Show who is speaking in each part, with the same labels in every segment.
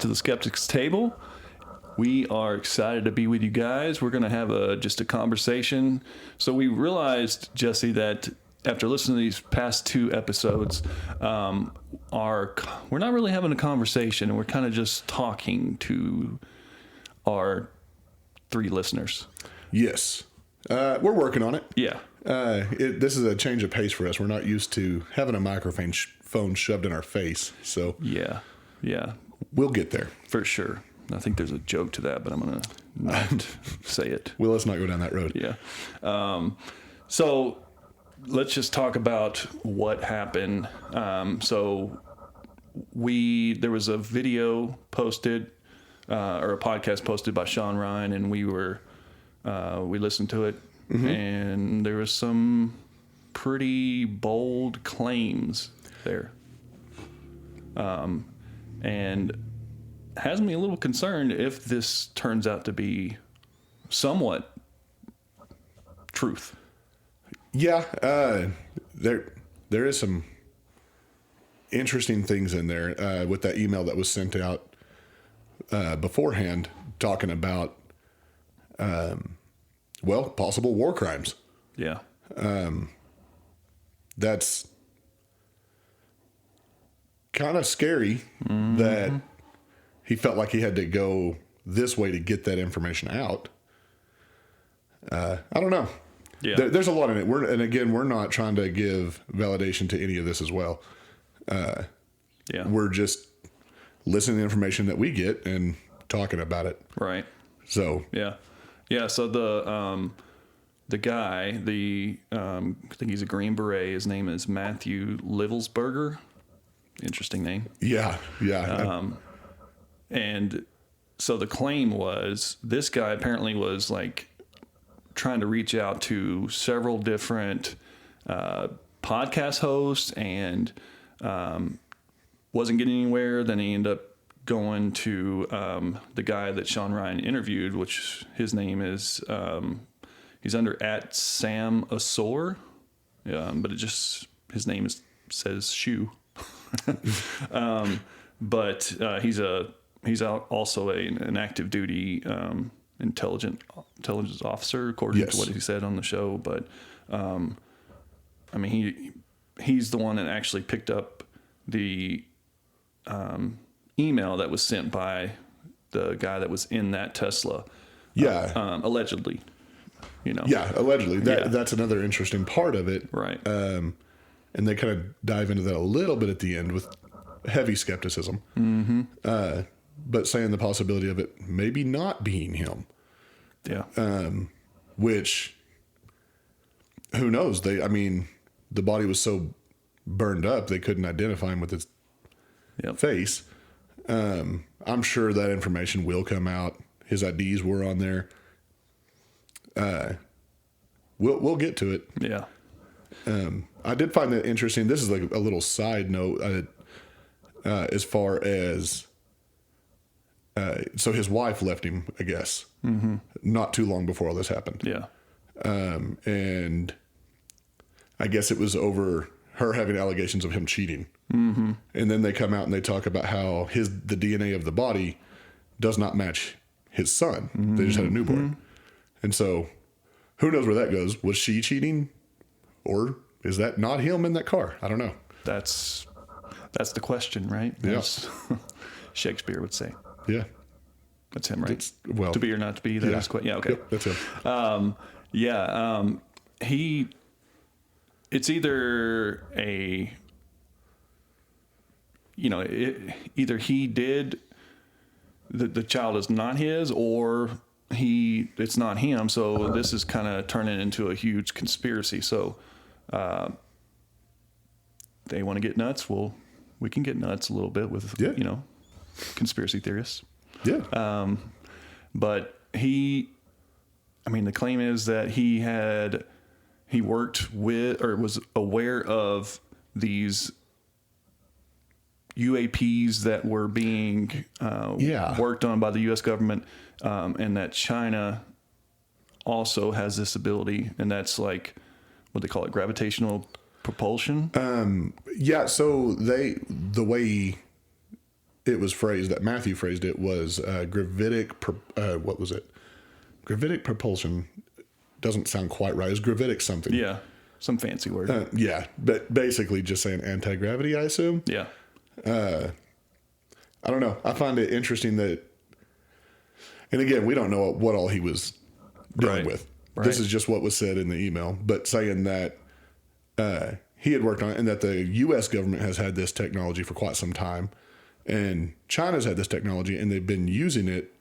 Speaker 1: to the Skeptics Table. We are excited to be with you guys. We're going to have just a conversation. So we realized, Jesse, that after listening to these past 2 episodes, we're not really having a conversation. We're kind of just talking to our 3 listeners.
Speaker 2: Yes. We're working on it.
Speaker 1: Yeah.
Speaker 2: This is a change of pace for us. We're not used to having a microphone shoved in our face. So
Speaker 1: Yeah.
Speaker 2: we'll get there.
Speaker 1: For sure. I think there's a joke to that, but I'm going to not say it.
Speaker 2: Well, let's not go down that road.
Speaker 1: Yeah. So let's just talk about what happened. So there was a video posted, or a podcast posted by Shawn Ryan, and we listened to it, and there was some pretty bold claims there. And has me a little concerned if this turns out to be somewhat truth.
Speaker 2: Yeah, there is some interesting things in there with that email that was sent out beforehand, talking about possible war crimes.
Speaker 1: Yeah.
Speaker 2: That's kind of scary that he felt like he had to go this way to get that information out. I don't know.
Speaker 1: Yeah.
Speaker 2: There's a lot in it. We're not trying to give validation to any of this as well. We're just listening to the information that we get and talking about it.
Speaker 1: Right.
Speaker 2: So
Speaker 1: yeah. So the guy, I think he's a Green Beret. His name is Matthew Livelsberger. Interesting name.
Speaker 2: Yeah.
Speaker 1: And so the claim was this guy apparently was like trying to reach out to several different podcast hosts and wasn't getting anywhere. Then he ended up going to the guy that Shawn Ryan interviewed, which his name is, he's under @Sam Asor, but his name says Shoe. But he's also an active duty intelligence officer, according to what he said on the show. But he's the one that actually picked up the email that was sent by the guy that was in that Tesla. Allegedly.
Speaker 2: Allegedly. That's another interesting part of it.
Speaker 1: Right.
Speaker 2: And they kind of dive into that a little bit at the end with heavy skepticism. But saying the possibility of it maybe not being him.
Speaker 1: Yeah.
Speaker 2: Which, who knows? The body was so burned up, they couldn't identify him with his face. I'm sure that information will come out. His IDs were on there. We'll get to it.
Speaker 1: Yeah.
Speaker 2: I did find that interesting. This is like a little side note, as far as, so his wife left him, I guess, not too long before all this happened.
Speaker 1: Yeah.
Speaker 2: And I guess it was over her having allegations of him cheating. And then they come out and they talk about how the DNA of the body does not match his son. They just had a newborn. And so who knows where that goes? Was she cheating? Or is that not him in that car? I don't know.
Speaker 1: That's the question, right?
Speaker 2: Yes.
Speaker 1: Shakespeare would say.
Speaker 2: Yeah.
Speaker 1: That's him, right?
Speaker 2: Well,
Speaker 1: to be or not to be. That is quite. Yeah. Okay.
Speaker 2: Yep, that's him.
Speaker 1: It's either either he did, the child is not his, or it's not him. So this is kind of turning into a huge conspiracy. So they want to get nuts. Well, we can get nuts a little bit with, conspiracy theorists.
Speaker 2: Yeah.
Speaker 1: But the claim is that he worked with, or was aware of these UAPs that were being worked on by the U.S. government, and that China also has this ability, and that's like what they call it, gravitational propulsion.
Speaker 2: So the way it was phrased, that Matthew phrased it, was what was it? Gravitic propulsion doesn't sound quite right. It's gravitic something.
Speaker 1: Yeah. Some fancy word.
Speaker 2: Yeah. But basically just saying anti-gravity, I assume.
Speaker 1: Yeah.
Speaker 2: I don't know. I find it interesting that, and again, we don't know what all he was dealing with.
Speaker 1: Right.
Speaker 2: This is just what was said in the email, but saying that he had worked on it and that the U.S. government has had this technology for quite some time, and China's had this technology and they've been using it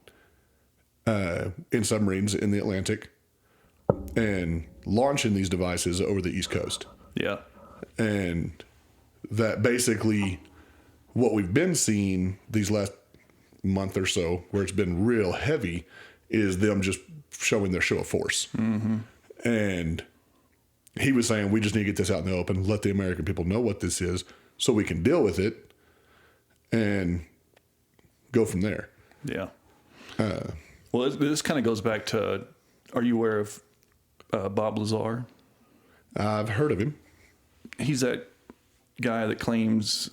Speaker 2: in submarines in the Atlantic and launching these devices over the East Coast.
Speaker 1: Yeah.
Speaker 2: And that basically what we've been seeing these last month or so, where it's been real heavy, is them just showing their show of force. Mm-hmm. And he was saying, we just need to get this out in the open, let the American people know what this is so we can deal with it and go from there.
Speaker 1: Yeah. Well, this kind of goes back to, are you aware of Bob Lazar?
Speaker 2: I've heard of him.
Speaker 1: He's that guy that claims,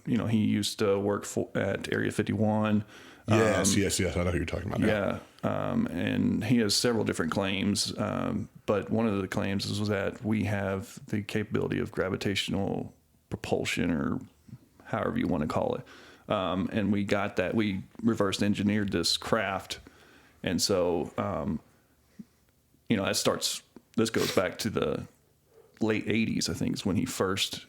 Speaker 1: he used to work at Area 51.
Speaker 2: Yes. I know who you're talking about now.
Speaker 1: Yeah. And he has several different claims. But one of the claims was that we have the capability of gravitational propulsion, or however you want to call it. And we got that. We reverse engineered this craft. And so, this goes back to the late 80s, I think, is when he first,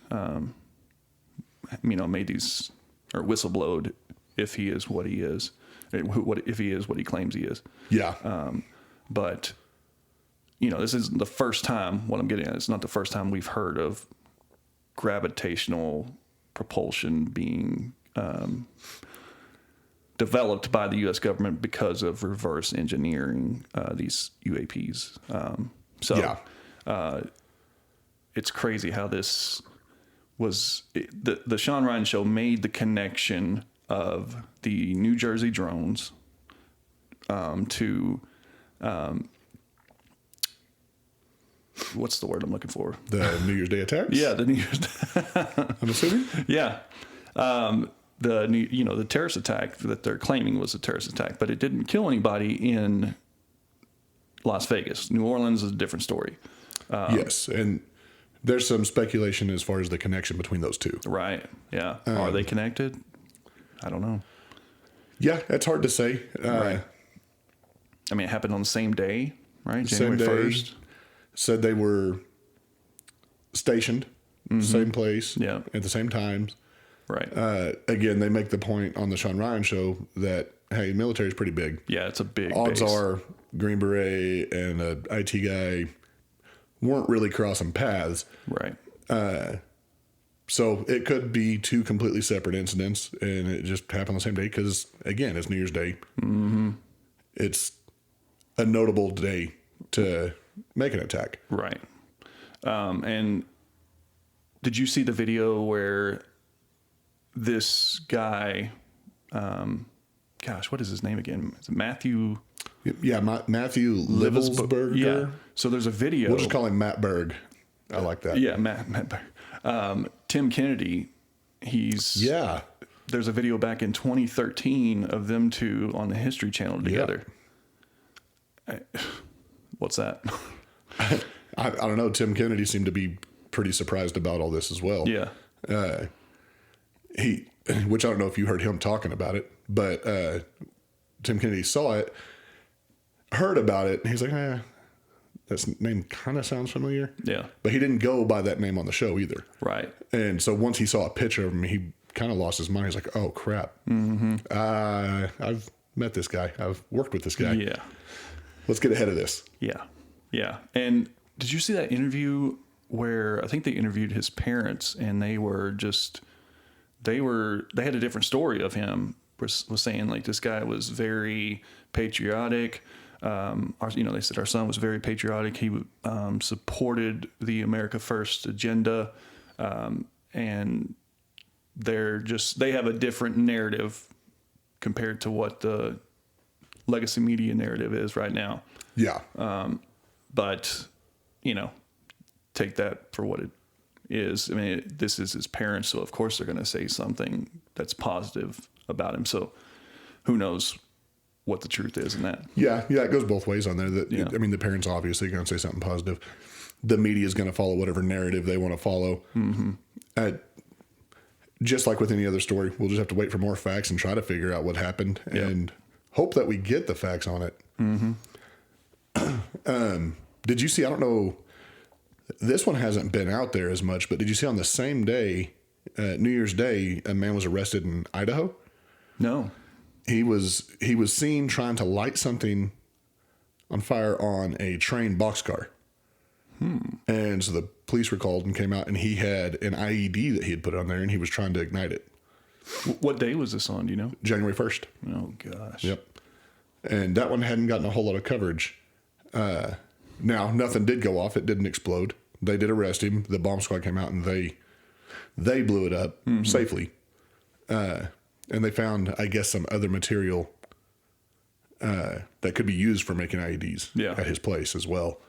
Speaker 1: made these, or whistleblowed, if he is what he is, if he is what he claims he is.
Speaker 2: Yeah.
Speaker 1: But, this isn't the first time, what I'm getting at, it's not the first time we've heard of gravitational propulsion being developed by the U.S. government because of reverse engineering these UAPs. It's crazy how this was. The Shawn Ryan Show made the connection of the New Jersey drones to what's the word I'm looking for?
Speaker 2: The New Year's Day attacks?
Speaker 1: Yeah, the New Year's Day.
Speaker 2: I'm assuming?
Speaker 1: Yeah. The terrorist attack that they're claiming was a terrorist attack, but it didn't kill anybody in Las Vegas. New Orleans is a different story.
Speaker 2: Yes, and there's some speculation as far as the connection between those two.
Speaker 1: Right, yeah. Are they connected? I don't know.
Speaker 2: Yeah, it's hard to say.
Speaker 1: Right. I mean, it happened on the same day, right?
Speaker 2: January
Speaker 1: January 1st.
Speaker 2: Said they were stationed, same place,
Speaker 1: Yeah.
Speaker 2: at the same times.
Speaker 1: Right.
Speaker 2: Again, they make the point on the Shawn Ryan Show that, hey, military is pretty big.
Speaker 1: Yeah, it's a big
Speaker 2: Odds
Speaker 1: base.
Speaker 2: are Green Beret and an IT guy weren't really crossing paths.
Speaker 1: Right.
Speaker 2: So it could be two completely separate incidents, and it just happened on the same day because, again, it's New Year's Day. Mm-hmm. It's a notable day to make an attack.
Speaker 1: Right. And did you see the video where this guy, what is his name again? Is it Matthew?
Speaker 2: Yeah, Matthew Livelsberger.
Speaker 1: Yeah. So there's a video.
Speaker 2: We'll just call him Matt Berg. I like that.
Speaker 1: Yeah, Matt Berg. Tim Kennedy, there's a video back in 2013 of them two on the History Channel together. What's that?
Speaker 2: I don't know. Tim Kennedy seemed to be pretty surprised about all this as well.
Speaker 1: Yeah.
Speaker 2: Which I don't know if you heard him talking about it, but Tim Kennedy saw it, heard about it, and he's like, that name kind of sounds familiar.
Speaker 1: Yeah.
Speaker 2: But he didn't go by that name on the show either.
Speaker 1: Right.
Speaker 2: And so once he saw a picture of him, he kind of lost his mind. He's like, oh, crap. Mm-hmm. I've met this guy. I've worked with this guy.
Speaker 1: Yeah.
Speaker 2: Let's get ahead of this.
Speaker 1: Yeah. Yeah. And did you see that interview where I think they interviewed his parents, and they had a different story of him, was saying like this guy was very patriotic. They said our son was very patriotic. He supported the America First agenda. And they have a different narrative compared to what the legacy media narrative is right now.
Speaker 2: Yeah.
Speaker 1: But, take that for what it is. I mean, this is his parents, so of course they're going to say something that's positive about him. So who knows what the truth is in that.
Speaker 2: Yeah, it goes both ways on there.
Speaker 1: Yeah.
Speaker 2: I mean, the parents obviously going to say something positive. The media is going to follow whatever narrative they want to follow. Just like with any other story, we'll just have to wait for more facts and try to figure out what happened and hope that we get the facts on it. Did you see, I don't know, this one hasn't been out there as much, but did you see on the same day, New Year's Day, a man was arrested in Idaho?
Speaker 1: No.
Speaker 2: He was seen trying to light something on fire on a train boxcar. And so the police were called and came out, and he had an IED that he had put on there, and he was trying to ignite it.
Speaker 1: What day was this on? Do you know?
Speaker 2: January 1st.
Speaker 1: Oh, gosh.
Speaker 2: Yep. And that one hadn't gotten a whole lot of coverage. Now, nothing did go off. It didn't explode. They did arrest him. The bomb squad came out, and they blew it up safely. And they found, I guess, some other material that could be used for making IEDs at his place as well.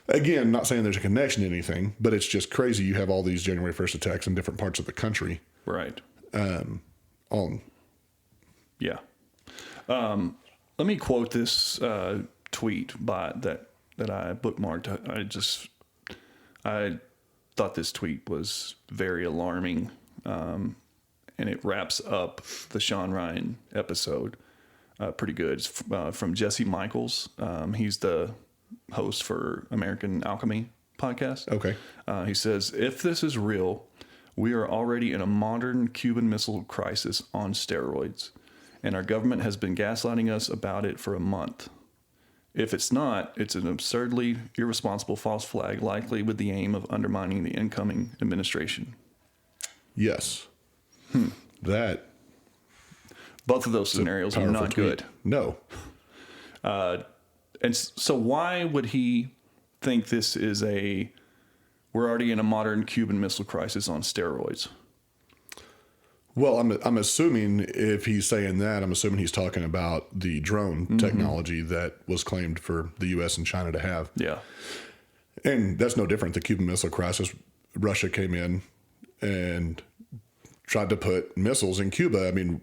Speaker 2: Again, not saying there's a connection to anything, but it's just crazy. You have all these January 1st attacks in different parts of the country.
Speaker 1: Right.
Speaker 2: Yeah.
Speaker 1: Let me quote this tweet that I bookmarked. I thought this tweet was very alarming, and it wraps up the Shawn Ryan episode pretty good. It's from Jesse Michaels. He's the host for American Alchemy podcast.
Speaker 2: Okay.
Speaker 1: He says, if this is real, we are already in a modern Cuban Missile Crisis on steroids, and our government has been gaslighting us about it for a month. If it's not, it's an absurdly irresponsible false flag, likely with the aim of undermining the incoming administration.
Speaker 2: Yes. That.
Speaker 1: Both of those scenarios are not good.
Speaker 2: No.
Speaker 1: And so why would he think this is we're already in a modern Cuban Missile Crisis on steroids?
Speaker 2: Well, I'm assuming if he's saying that, I'm assuming he's talking about the drone technology that was claimed for the U.S. and China to have.
Speaker 1: Yeah.
Speaker 2: And that's no different. The Cuban Missile Crisis, Russia came in and tried to put missiles in Cuba. I mean,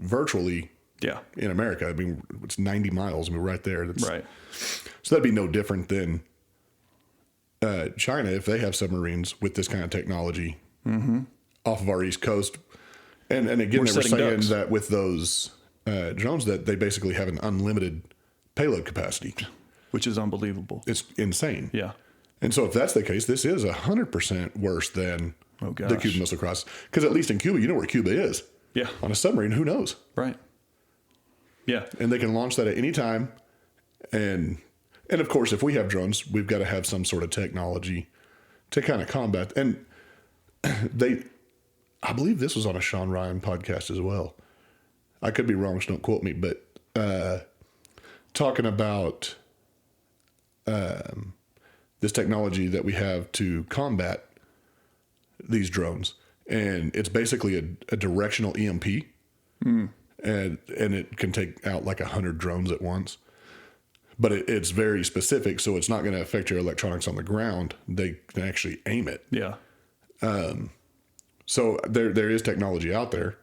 Speaker 2: virtually in America. I mean, it's 90 miles. I mean, right there.
Speaker 1: Right.
Speaker 2: So that'd be no different than China if they have submarines with this kind of technology off of our East Coast. And again, they were saying that with those drones that they basically have an unlimited payload capacity.
Speaker 1: Which is unbelievable.
Speaker 2: It's insane.
Speaker 1: Yeah.
Speaker 2: And so if that's the case, this is 100% worse than the Cuban Missile Crisis. Because at least in Cuba, you know where Cuba is.
Speaker 1: Yeah.
Speaker 2: On a submarine, who knows?
Speaker 1: Right. Yeah.
Speaker 2: And they can launch that at any time. And of course, if we have drones, we've got to have some sort of technology to kind of combat. And I believe this was on a Shawn Ryan podcast as well. I could be wrong, so don't quote me, but talking about this technology that we have to combat these drones. And it's basically a directional EMP. And it can take out like 100 drones at once. But it's very specific, so it's not going to affect your electronics on the ground. They can actually aim it.
Speaker 1: Yeah.
Speaker 2: So there is technology out there.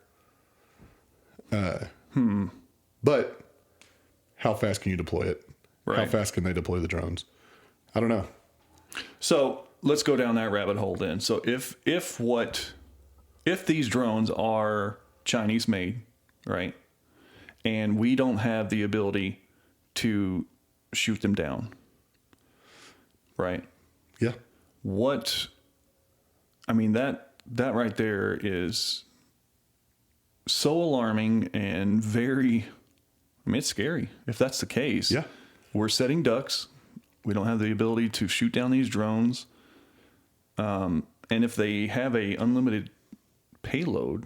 Speaker 2: But how fast can you deploy it?
Speaker 1: Right.
Speaker 2: How fast can they deploy the drones? I don't know.
Speaker 1: So let's go down that rabbit hole then. So if these drones are Chinese made, right, and we don't have the ability to shoot them down, right?
Speaker 2: Yeah.
Speaker 1: That right there is so alarming and it's scary if that's the case.
Speaker 2: Yeah.
Speaker 1: We're setting ducks. We don't have the ability to shoot down these drones. And if they have a unlimited payload,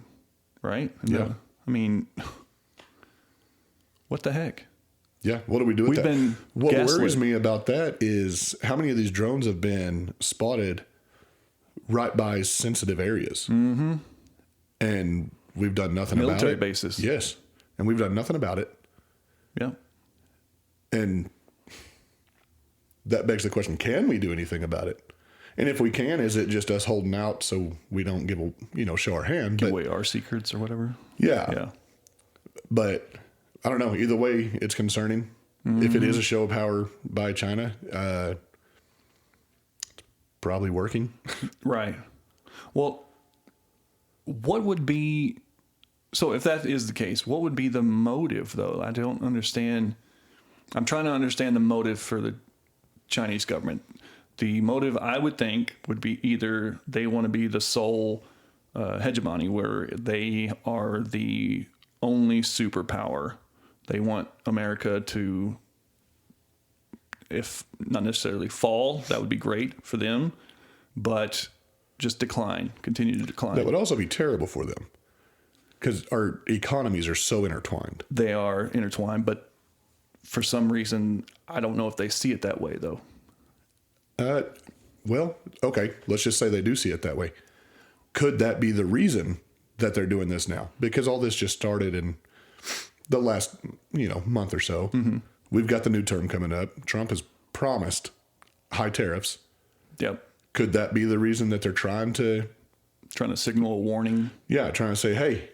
Speaker 1: right?
Speaker 2: Yeah.
Speaker 1: What the heck?
Speaker 2: Yeah. What do we do with that? What
Speaker 1: gaslit.
Speaker 2: worries me about that is how many of these drones have been spotted right by sensitive areas. And we've done nothing about it.
Speaker 1: Military bases.
Speaker 2: Yes. And we've done nothing about it.
Speaker 1: Yeah.
Speaker 2: And that begs the question, can we do anything about it? And if we can, is it just us holding out so we don't show our hand?
Speaker 1: Give away our secrets or whatever?
Speaker 2: Yeah.
Speaker 1: Yeah.
Speaker 2: But I don't know. Either way, it's concerning. If it is a show of power by China, probably working.
Speaker 1: Right. Well, what would be... So if that is the case, what would be the motive, though? I don't understand. I'm trying to understand the motive for the Chinese government. The motive, I would think, would be either they want to be the sole hegemony, where they are the only superpower. They want America to, if not necessarily fall, that would be great for them, but just decline, continue to decline.
Speaker 2: That would also be terrible for them because our economies are so intertwined.
Speaker 1: They are intertwined, but for some reason, I don't know if they see it that way, though.
Speaker 2: Well, okay, let's just say they do see it that way. Could that be the reason that they're doing this now? Because all this just started in the last, month or so. Mm-hmm. We've got the new term coming up. Trump has promised high tariffs.
Speaker 1: Yep.
Speaker 2: Could that be the reason that they're trying to
Speaker 1: signal a warning?
Speaker 2: Yeah, trying to say, hey,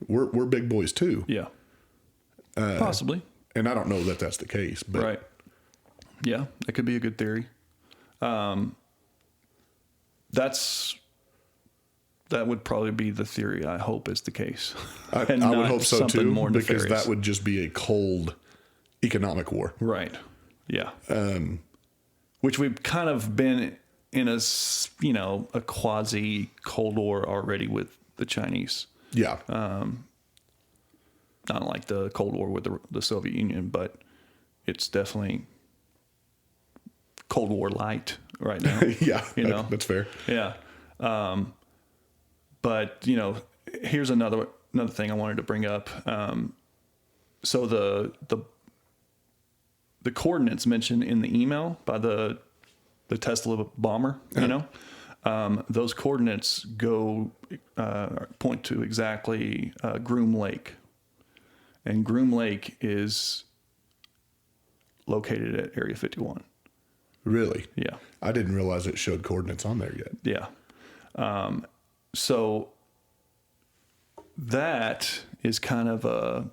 Speaker 2: we're big boys too.
Speaker 1: Yeah. Possibly.
Speaker 2: And I don't know that that's the case, but
Speaker 1: right. Yeah, that could be a good theory. That would probably be the theory. I hope is the case.
Speaker 2: I would hope so too, because
Speaker 1: nefarious.
Speaker 2: that would just be a cold economic war.
Speaker 1: Right. Yeah. Which we've kind of been in a quasi Cold War already with the Chinese.
Speaker 2: Yeah.
Speaker 1: Not like the Cold War with the Soviet Union, but it's definitely Cold War light right now.
Speaker 2: Yeah. That's fair.
Speaker 1: Yeah. But here's another thing I wanted to bring up. So the coordinates mentioned in the email by the Tesla bomber, those coordinates point to exactly Groom Lake, and Groom Lake is located at Area 51.
Speaker 2: Really?
Speaker 1: Yeah.
Speaker 2: I didn't realize it showed coordinates on there yet.
Speaker 1: Yeah. So that is kind of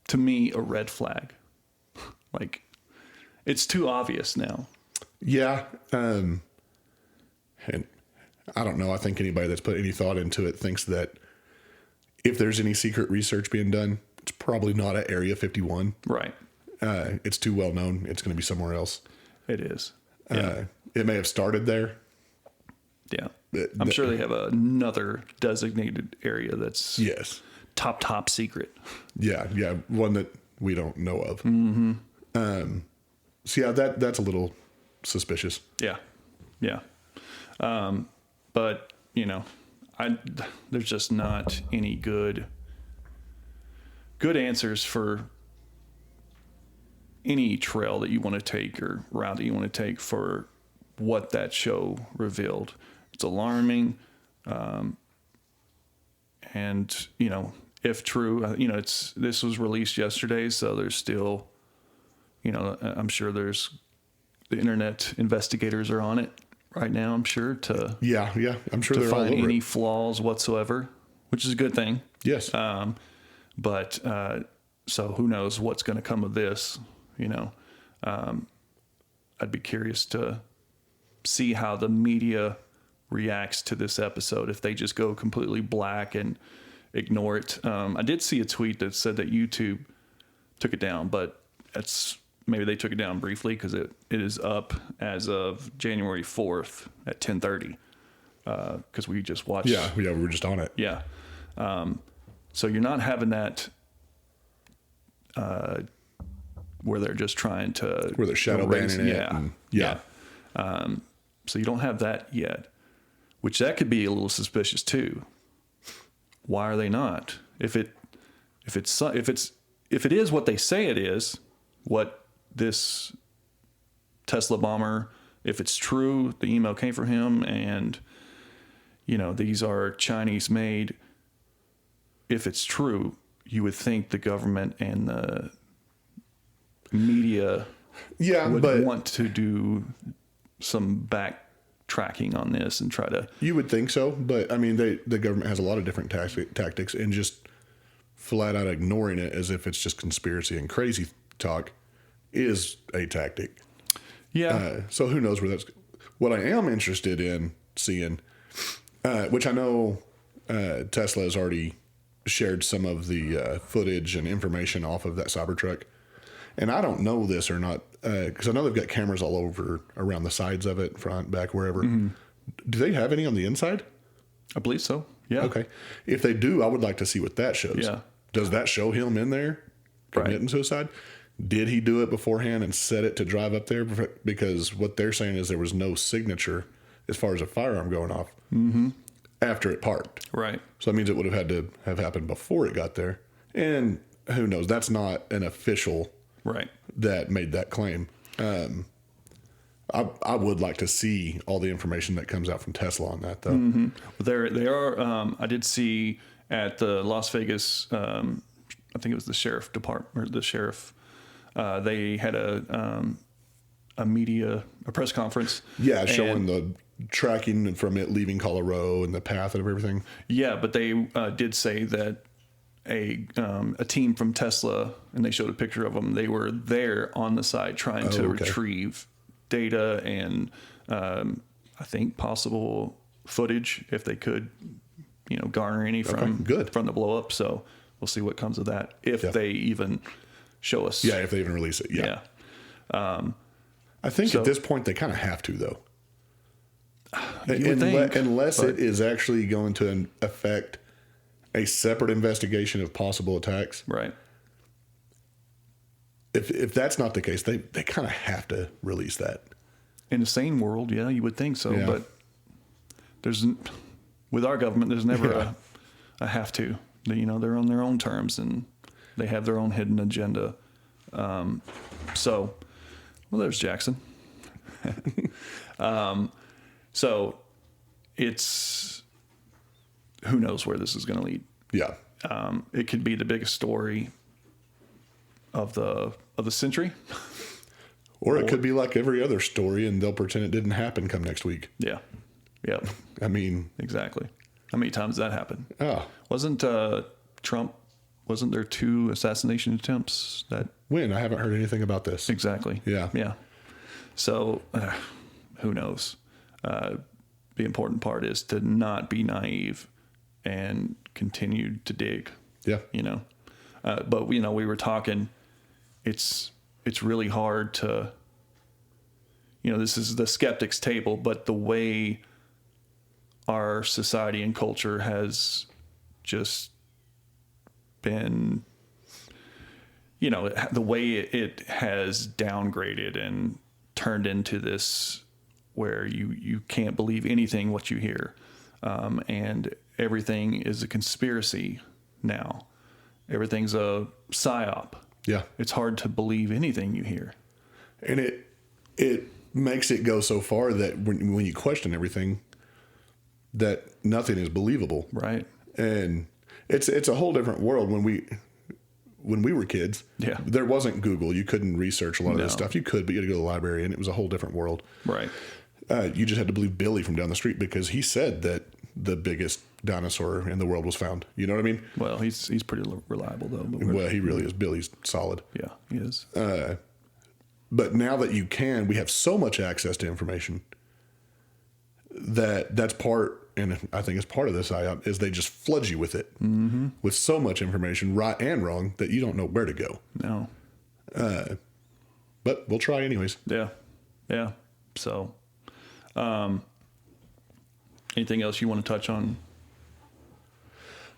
Speaker 1: to me, a red flag. Like, it's too obvious now.
Speaker 2: Yeah. And I don't know. I think anybody that's put any thought into it thinks that if there's any secret research being done, it's probably not at Area 51.
Speaker 1: Right.
Speaker 2: It's too well known. It's going to be somewhere else.
Speaker 1: It is. Yeah.
Speaker 2: It may have started there.
Speaker 1: Yeah. I'm sure they have another designated area that's top secret.
Speaker 2: Yeah. Yeah. One that we don't know of.
Speaker 1: Mm-hmm.
Speaker 2: So yeah, that's a little suspicious.
Speaker 1: Yeah. Yeah. But there's just not any good answers for any trail that you want to take or route that you want to take for what that show revealed. It's alarming. And if true, this was released yesterday, so there's still, I'm sure there's the internet investigators are on it right now. I'm sure to
Speaker 2: I'm sure they're
Speaker 1: find
Speaker 2: all over
Speaker 1: any
Speaker 2: it.
Speaker 1: flaws whatsoever, which is a good thing.
Speaker 2: Yes.
Speaker 1: But so who knows what's going to come of this? I'd be curious to see how the media reacts to this episode, if they just go completely black and ignore it. I did see a tweet that said that YouTube took it down, but maybe they took it down briefly because it is up as of January 4th at 10:30. Because we just watched.
Speaker 2: Yeah, we were just on it.
Speaker 1: Yeah. So you're not having that where they're just trying to
Speaker 2: where they're shadow banning it.
Speaker 1: Yeah. So you don't have that yet, which that could be a little suspicious too. Why are they not? If it is what they say it is, what this Tesla bomber, if it's true, the email came from him, and these are Chinese made. If it's true, you would think the government and the media would want to do some backtracking on this and try to.
Speaker 2: You would think so, but I mean, the government has a lot of different tactics, and just flat out ignoring it as if it's just conspiracy and crazy talk is a tactic.
Speaker 1: Yeah.
Speaker 2: So who knows where that's. What I am interested in seeing, which I know Tesla has already shared some of the footage and information off of that Cybertruck. And I don't know this or not, because I know they've got cameras all over around the sides of it, front, back, wherever. Mm-hmm. Do they have any on the inside?
Speaker 1: I believe so. Yeah.
Speaker 2: Okay. If they do, I would like to see what that shows.
Speaker 1: Yeah.
Speaker 2: Does that show him in there committing suicide? Did he do it beforehand and set it to drive up there? Because what they're saying is there was no signature as far as a firearm going off after it parked.
Speaker 1: Right.
Speaker 2: So that means it would have had to have happened before it got there. And who knows? That's not an official that made that claim. I would like to see all the information that comes out from Tesla on that, though.
Speaker 1: Mm-hmm. They are. I did see at the Las Vegas. I think it was the sheriff department or the sheriff. They had a press conference.
Speaker 2: Yeah, showing the tracking from it leaving Colorado and the path of everything.
Speaker 1: Yeah, but they did say that a team from Tesla, and they showed a picture of them. They were there on the side trying to retrieve data and I think possible footage if they could, garner any from the blow up. So we'll see what comes of that if they even show us.
Speaker 2: Yeah, if they even release it. Yeah. I think at this point they kind of have to, though. Unless it is actually going to affect a separate investigation of possible attacks.
Speaker 1: Right.
Speaker 2: If that's not the case, they kind of have to release that.
Speaker 1: In a sane world, yeah, you would think so. Yeah. But with our government, there's never a have to. They're on their own terms and they have their own hidden agenda. There's Jackson. So it's who knows where this is going to lead.
Speaker 2: Yeah.
Speaker 1: It could be the biggest story of the century.
Speaker 2: Or it could be like every other story and they'll pretend it didn't happen come next week.
Speaker 1: Yeah. Yeah.
Speaker 2: I mean,
Speaker 1: exactly. How many times did that happen?
Speaker 2: Oh.
Speaker 1: Wasn't there 2 assassination attempts that
Speaker 2: when? I haven't heard anything about this.
Speaker 1: Exactly.
Speaker 2: Yeah.
Speaker 1: Yeah. So who knows? The important part is to not be naive and continue to dig.
Speaker 2: Yeah.
Speaker 1: But we were talking, it's really hard to, this is the skeptics table, but the way our society and culture has just been, the way it has downgraded and turned into this where you can't believe anything what you hear. And everything is a conspiracy now. Everything's a psyop.
Speaker 2: Yeah.
Speaker 1: It's hard to believe anything you hear.
Speaker 2: And it makes it go so far that when you question everything, that nothing is believable.
Speaker 1: Right.
Speaker 2: And it's a whole different world. When we were kids, there wasn't Google. You couldn't research a lot of this stuff. You could, but you had to go to the library, and it was a whole different world.
Speaker 1: Right.
Speaker 2: You just had to believe Billy from down the street because he said that the biggest dinosaur in the world was found. You know what I mean?
Speaker 1: Well, he's pretty reliable, though.
Speaker 2: Well, he really is. Billy's solid.
Speaker 1: Yeah, he is.
Speaker 2: But now that we have so much access to information that's part, and I think it's part of this IOP, is they just flood you with it, with so much information, right and wrong, that you don't know where to go.
Speaker 1: No.
Speaker 2: But we'll try anyways.
Speaker 1: Yeah. Yeah. So, anything else you want to touch on?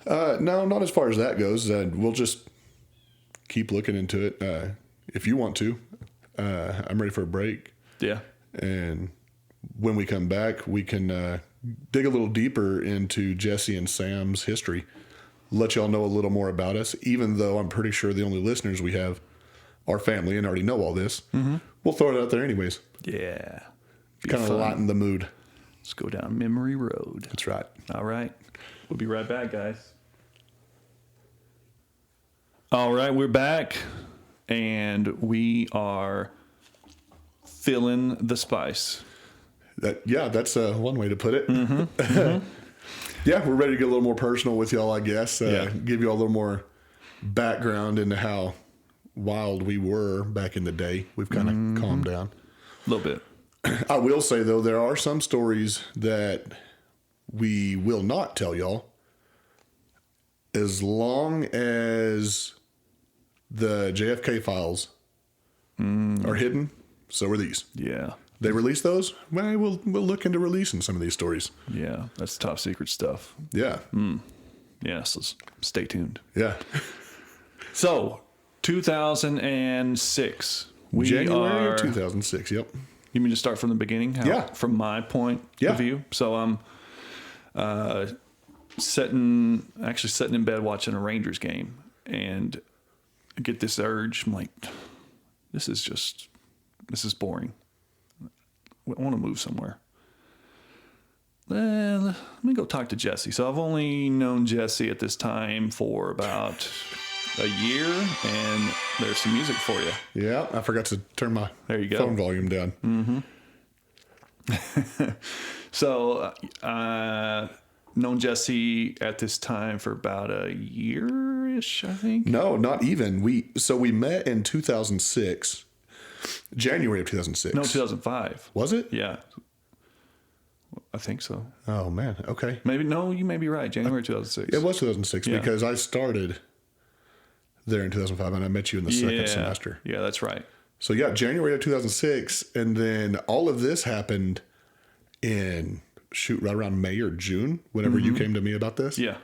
Speaker 2: No, not as far as that goes. We'll just keep looking into it. If you want to, I'm ready for a break.
Speaker 1: Yeah.
Speaker 2: And when we come back, we can dig a little deeper into Jesse and Sam's history, let y'all know a little more about us, even though I'm pretty sure the only listeners we have are family and already know all this. Mm-hmm. We'll throw it out there anyways.
Speaker 1: Yeah.
Speaker 2: Kind of lighten the mood.
Speaker 1: Let's go down memory road.
Speaker 2: That's right.
Speaker 1: All right. We'll be right back, guys. All right, we're back, and we are feeling the spice.
Speaker 2: That's one way to put it.
Speaker 1: Mm-hmm. Mm-hmm.
Speaker 2: Yeah, we're ready to get a little more personal with y'all, I guess. Give you all a little more background into how wild we were back in the day. We've kind of calmed down.
Speaker 1: A little bit.
Speaker 2: I will say, though, there are some stories that we will not tell y'all as long as the JFK files are hidden. So are these.
Speaker 1: Yeah.
Speaker 2: They release those? Well, we'll look into releasing some of these stories.
Speaker 1: Yeah. That's top secret stuff.
Speaker 2: Yeah.
Speaker 1: Yeah. So stay tuned.
Speaker 2: Yeah.
Speaker 1: So 2006.
Speaker 2: January of 2006. Yep.
Speaker 1: You mean to start from the beginning?
Speaker 2: Yeah.
Speaker 1: From my point
Speaker 2: Yeah.
Speaker 1: of view. So I'm sitting in bed watching a Rangers game, and I get this urge. I'm like, this is boring. I want to move somewhere. Let me go talk to Jesse. So I've only known Jesse at this time for about a year, and there's some music for you.
Speaker 2: Yeah, I forgot to turn my phone volume down.
Speaker 1: So, known Jesse at this time for about a year-ish, I think.
Speaker 2: No, not even. We met in 2006, January of 2006.
Speaker 1: No, 2005.
Speaker 2: Was it?
Speaker 1: Yeah. I think so.
Speaker 2: Oh, man. Okay.
Speaker 1: You may be right. January 2006.
Speaker 2: It was 2006 because I started there in 2005 and I met you in the second semester.
Speaker 1: Yeah, that's right.
Speaker 2: So, yeah, January of 2006. And then all of this happened in, right around May or June, whenever you came to me about this.
Speaker 1: Yeah.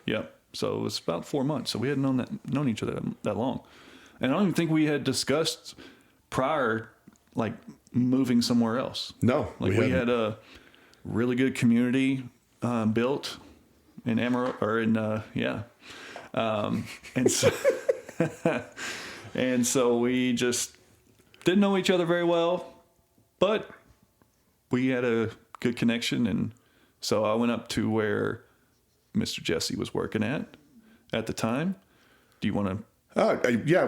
Speaker 1: Yep. So it was about 4 months. So we hadn't known each other that long. And I don't even think we had discussed prior, like, moving somewhere else.
Speaker 2: No.
Speaker 1: Like, we had a really good community built in Amarillo, or in, and so, and so we just didn't know each other very well, but we had a good connection. And so I went up to where Mr. Jesse was working at the time. Do you want to?
Speaker 2: Yeah,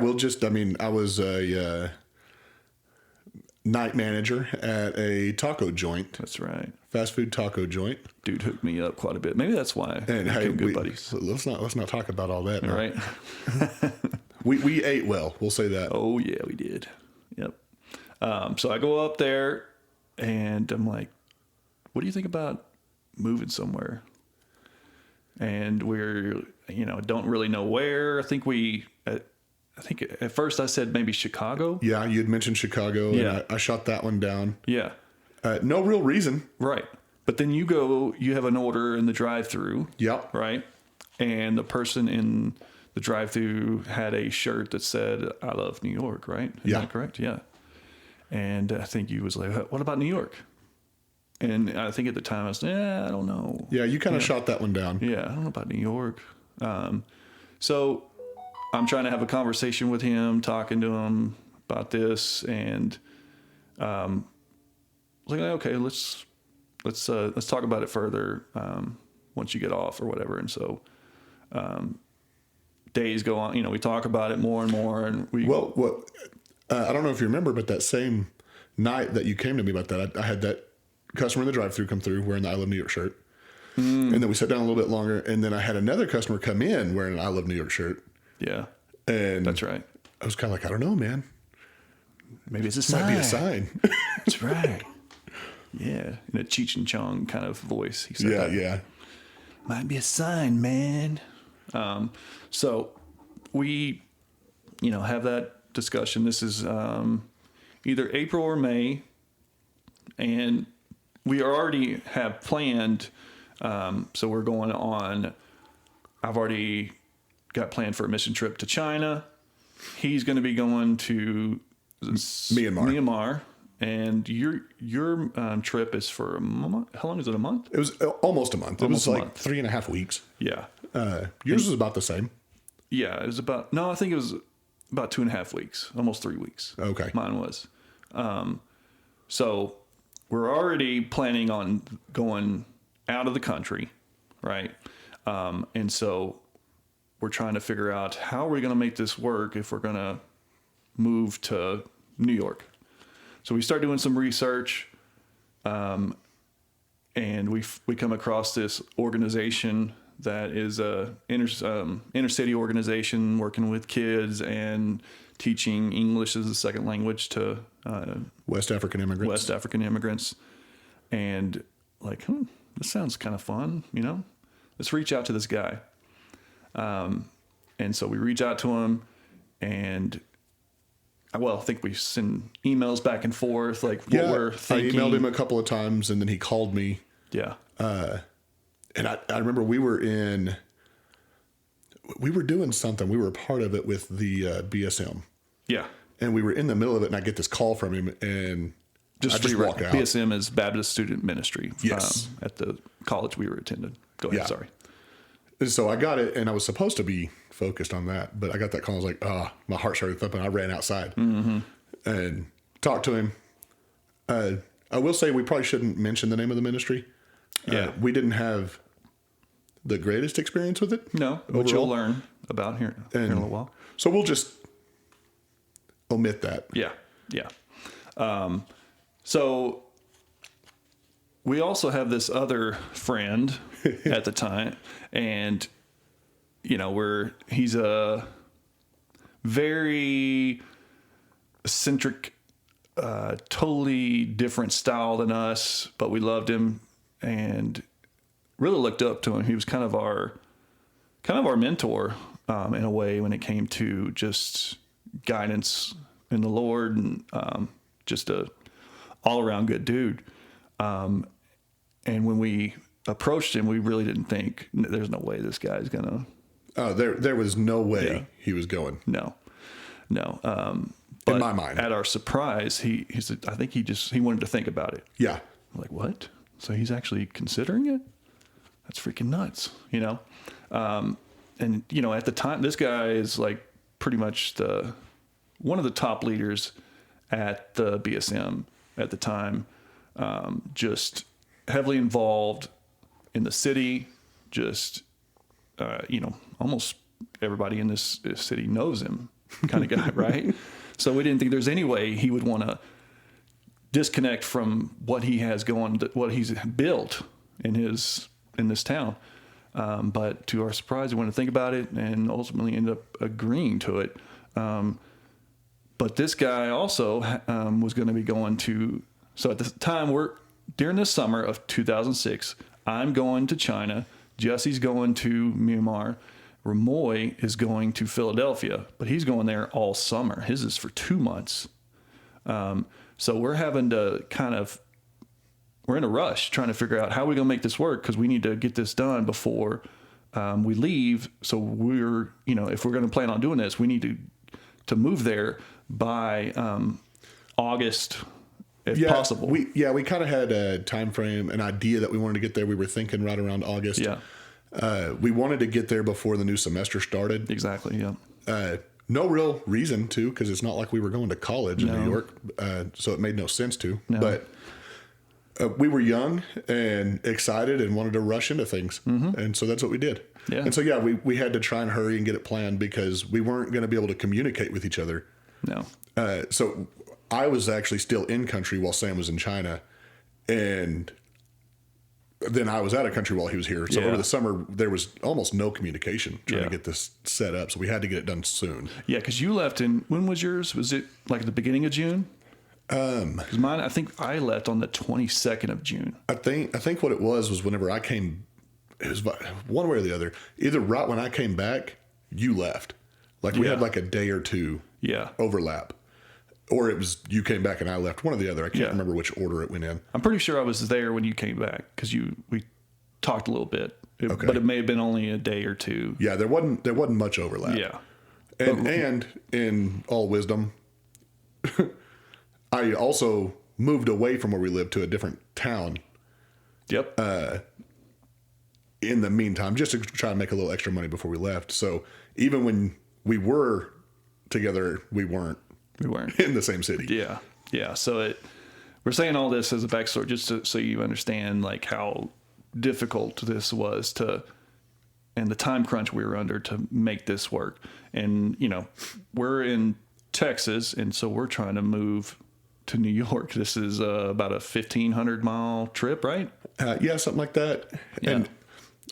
Speaker 2: I was a night manager at a taco joint.
Speaker 1: That's right.
Speaker 2: Fast food taco joint.
Speaker 1: Dude hooked me up quite a bit. Maybe that's why.
Speaker 2: And
Speaker 1: we became good buddies.
Speaker 2: Let's not talk about all that.
Speaker 1: All right.
Speaker 2: We ate well. We'll say that.
Speaker 1: Oh yeah, we did. Yep. So I go up there and I'm like, what do you think about moving somewhere? And we're, don't really know where. I think at first I said maybe Chicago.
Speaker 2: Yeah, you had mentioned Chicago.
Speaker 1: Yeah.
Speaker 2: And I shot that one down.
Speaker 1: Yeah.
Speaker 2: No real reason.
Speaker 1: Right. But then you have an order in the drive-thru.
Speaker 2: Yep.
Speaker 1: Right. And the person in the drive-thru had a shirt that said, I love New York, right? Is that correct? Yeah. And I think you was like, what about New York? And I think at the time I was, I don't know.
Speaker 2: Yeah, you kind of shot that one down.
Speaker 1: Yeah, I don't know about New York. So I'm trying to have a conversation with him, talking to him about this, and I was like, okay, let's talk about it further once you get off or whatever. And so days go on. We talk about it more and more, and
Speaker 2: I don't know if you remember, but that same night that you came to me about that, I had that customer in the drive-thru come through wearing the I Love New York shirt. And then we sat down a little bit longer, and then I had another customer come in wearing an I Love New York shirt.
Speaker 1: Yeah.
Speaker 2: And
Speaker 1: that's right.
Speaker 2: I was kind of like, I don't know, man.
Speaker 1: Maybe it's a sign.
Speaker 2: Might be a sign.
Speaker 1: That's right. Yeah. In a Cheech and Chong kind of voice. He said that.
Speaker 2: Yeah.
Speaker 1: Might be a sign, man. So we, have that discussion. This is either April or May, and we already have planned. So we're going on. I've already got planned for a mission trip to China. He's going to be going to Myanmar. And your trip is for a month. How long is it? A month?
Speaker 2: It was almost a month. It was like 3.5 weeks.
Speaker 1: Yeah.
Speaker 2: Yours was about the same.
Speaker 1: Yeah, it was about. No, I think it was about 2.5 weeks, almost 3 weeks.
Speaker 2: Okay.
Speaker 1: Mine was. So we're already planning on going out of the country, right? And so we're trying to figure out how are we going to make this work if we're going to move to New York. So we start doing some research, and we come across this organization that is a inner city organization working with kids and teaching English as a second language to
Speaker 2: West African immigrants.
Speaker 1: And like, this sounds kind of fun, let's reach out to this guy. And so we reach out to him, and I think we send emails back and forth, like what we're thinking.
Speaker 2: I emailed him a couple of times, and then he called me.
Speaker 1: Yeah.
Speaker 2: And I remember we were doing something. We were a part of it with the BSM.
Speaker 1: Yeah.
Speaker 2: And we were in the middle of it, and I get this call from him, and I just walk out.
Speaker 1: BSM is Baptist Student Ministry.
Speaker 2: Yes.
Speaker 1: At the college we were attending. Go ahead. Yeah. Sorry.
Speaker 2: And so I got it, and I was supposed to be focused on that, but I got that call. I was like, my heart started thumping. I ran outside and talked to him. I will say we probably shouldn't mention the name of the ministry.
Speaker 1: Yeah.
Speaker 2: We didn't have the greatest experience with it.
Speaker 1: No, which you'll learn about here in a little while.
Speaker 2: So we'll just omit that.
Speaker 1: Yeah. Yeah. So we also have this other friend at the time, and he's a very eccentric, totally different style than us, but we loved him and really looked up to him. He was kind of our mentor in a way when it came to just guidance in the Lord, and just a all around good dude. And when we approached him, we really didn't think there's no way this guy's gonna.
Speaker 2: There was no way he was going.
Speaker 1: No.
Speaker 2: But in my mind,
Speaker 1: at our surprise, he said, I think he wanted to think about it.
Speaker 2: Yeah.
Speaker 1: I'm like, what? So he's actually considering it? That's freaking nuts, And at the time, this guy is like pretty much one of the top leaders at the BSM at the time. Just heavily involved in the city, just, almost everybody in this city knows him kind of guy, right? So we didn't think there's any way he would want to disconnect from what he has going, what he's built in this town. But to our surprise, we wanted to think about it and ultimately ended up agreeing to it. But this guy also was going to be going to, so at the time during the summer of 2006, I'm going to China. Jesse's going to Myanmar. Ramoy is going to Philadelphia, but he's going there all summer. His is for 2 months. So we're having to we're in a rush trying to figure out how we're going to make this work, because we need to get this done before we leave. So we're, if we're going to plan on doing this, we need to move there by August, if possible.
Speaker 2: We kind of had a time frame, an idea that we wanted to get there. We were thinking right around August.
Speaker 1: Yeah.
Speaker 2: We wanted to get there before the new semester started.
Speaker 1: Exactly. Yeah.
Speaker 2: No real reason to, because it's not like we were going to college in New York, so it made no sense to. No. But we were young and excited and wanted to rush into things, and so that's what we did. Yeah. And so we had to try and hurry and get it planned, because we weren't going to be able to communicate with each other.
Speaker 1: No.
Speaker 2: So I was actually still in country while Sam was in China, and then I was out of country while he was here. So over the summer, there was almost no communication trying to get this set up. So we had to get it done soon. Yeah,
Speaker 1: because you left when was yours? Was it like at the beginning of June? Because mine, I think I left on the 22nd of June.
Speaker 2: I think what it was whenever I came, it was one way or the other. Either right when I came back, you left. Like we had like a day or two overlap. Or it was you came back and I left, one or the other. I can't remember which order it went in.
Speaker 1: I'm pretty sure I was there when you came back, because we talked a little bit, but it may have been only a day or two.
Speaker 2: Yeah, there wasn't much overlap.
Speaker 1: Yeah,
Speaker 2: and in all wisdom, I also moved away from where we lived to a different town.
Speaker 1: Yep.
Speaker 2: In the meantime, just to try to make a little extra money before we left. So even when we were together, we weren't in the same city.
Speaker 1: Yeah. Yeah. So we're saying all this as a backstory, just so you understand like how difficult this was and the time crunch we were under to make this work. And, we're in Texas, and so we're trying to move to New York. This is about a 1,500 mile trip, right?
Speaker 2: Yeah, something like that.
Speaker 1: Yeah.
Speaker 2: And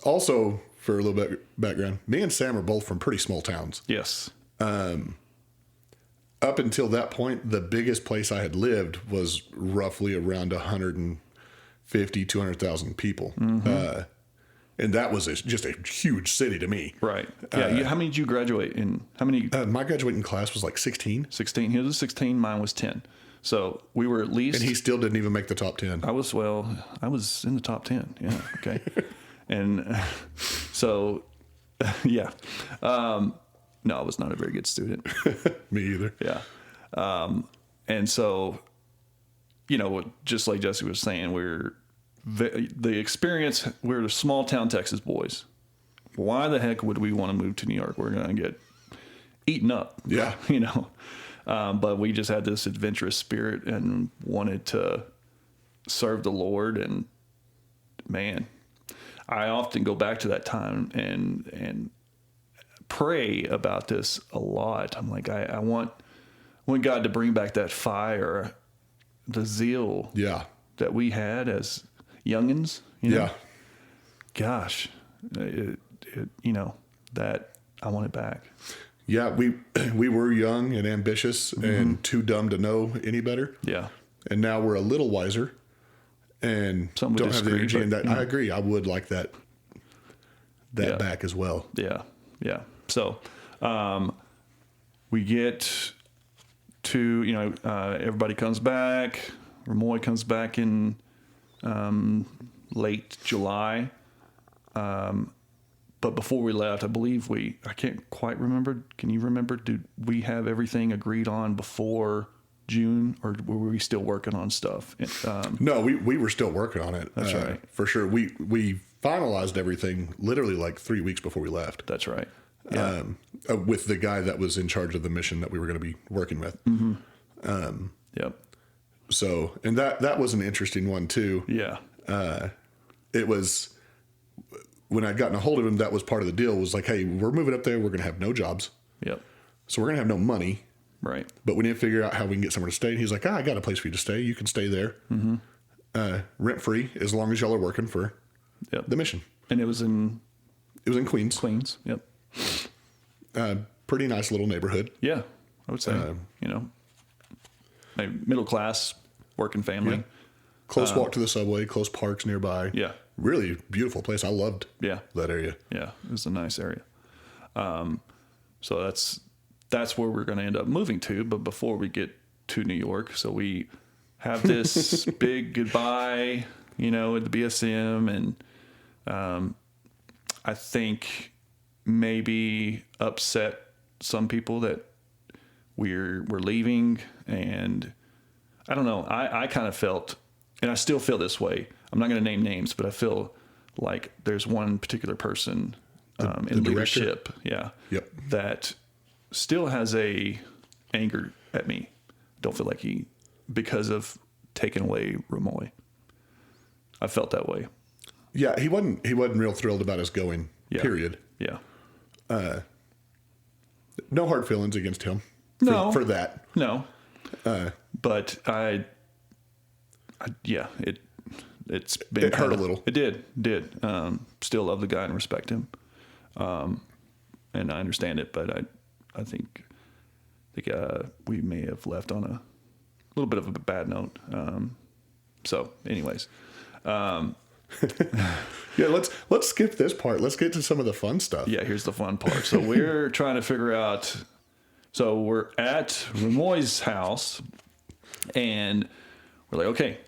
Speaker 2: also for a little bit of background, me and Sam are both from pretty small towns.
Speaker 1: Yes.
Speaker 2: Up until that point, the biggest place I had lived was roughly around 150, 200,000 people. And that was just a huge city to me.
Speaker 1: Right. Yeah. How many did you graduate in? How many?
Speaker 2: My graduating class was like 16.
Speaker 1: 16. His was 16. Mine was 10. So we were at least.
Speaker 2: And he still didn't even make the top 10.
Speaker 1: I was in the top 10. Yeah. Okay. And so, yeah. No, I was not a very good student.
Speaker 2: Me either.
Speaker 1: Yeah. And so, just like Jesse was saying, we're the small town Texas boys. Why the heck would we want to move to New York? We're going to get eaten up.
Speaker 2: Yeah.
Speaker 1: But we just had this adventurous spirit and wanted to serve the Lord. And man, I often go back to that time and pray about this a lot. I'm like, I want God to bring back that fire, the zeal that we had as youngins.
Speaker 2: Yeah.
Speaker 1: Gosh, that I want it back.
Speaker 2: Yeah, we were young and ambitious and too dumb to know any better.
Speaker 1: Yeah.
Speaker 2: And now we're a little wiser and
Speaker 1: Some would
Speaker 2: don't have the
Speaker 1: disagree,
Speaker 2: energy. And
Speaker 1: but,
Speaker 2: that I agree. I would like that back as well.
Speaker 1: Yeah. Yeah. So, we get to, everybody comes back. Ramoy comes back in late July. But before we left, I believe I can't quite remember. Can you remember? Did we have everything agreed on before June, or were we still working on stuff?
Speaker 2: No, we were still working on it.
Speaker 1: That's right.
Speaker 2: For sure. We finalized everything literally like 3 weeks before we left.
Speaker 1: That's right. Yeah.
Speaker 2: With the guy that was in charge of the mission that we were going to be working with.
Speaker 1: Yep.
Speaker 2: So, and that was an interesting one too.
Speaker 1: Yeah.
Speaker 2: It was when I'd gotten a hold of him, that was part of the deal, was like, hey, we're moving up there. We're going to have no jobs.
Speaker 1: Yep.
Speaker 2: So we're going to have no money.
Speaker 1: Right.
Speaker 2: But we need to figure out how we can get somewhere to stay. And he's like, I got a place for you to stay. You can stay there. Rent free as long as y'all are working for the mission.
Speaker 1: And it was in
Speaker 2: Queens.
Speaker 1: Queens. Yep.
Speaker 2: Pretty nice little neighborhood.
Speaker 1: Yeah. I would say, maybe middle class working family.
Speaker 2: Yeah. Close walk to the subway, close parks nearby.
Speaker 1: Yeah.
Speaker 2: Really beautiful place. I loved that area.
Speaker 1: Yeah. It was a nice area. So that's where we're going to end up moving to. But before we get to New York, so we have this big goodbye, at the BSM. And I think maybe upset some people that we're leaving. And I don't know. I kind of felt, and I still feel this way. I'm not going to name names, but I feel like there's one particular person in leadership, that still has a anger at me. Don't feel like because of taking away Ramoy. I felt that way.
Speaker 2: Yeah, he wasn't real thrilled about us going. Period.
Speaker 1: Yeah.
Speaker 2: No hard feelings against him. For that.
Speaker 1: No. But it's been
Speaker 2: it hurt a little.
Speaker 1: It did. Still love the guy and respect him. And I understand it, but I think we may have left on a little bit of a bad note. So anyways,
Speaker 2: let's skip this part. Let's get to some of the fun stuff.
Speaker 1: Yeah, here's the fun part. So we're trying to figure out, so we're at Ramoy's house and we're like, okay,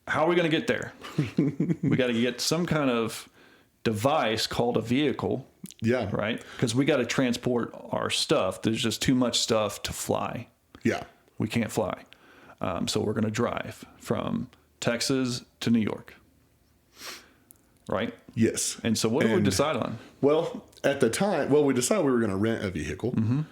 Speaker 1: how are we going to get there? We got to get some kind of device called a vehicle.
Speaker 2: Yeah.
Speaker 1: Right? Because we got to transport our stuff. There's just too much stuff to fly.
Speaker 2: Yeah.
Speaker 1: We can't fly. So we're going to drive from Texas to New York. Right?
Speaker 2: Yes.
Speaker 1: And so what did we decide on?
Speaker 2: Well, at the time, we decided we were going to rent a vehicle.
Speaker 1: Mm-hmm.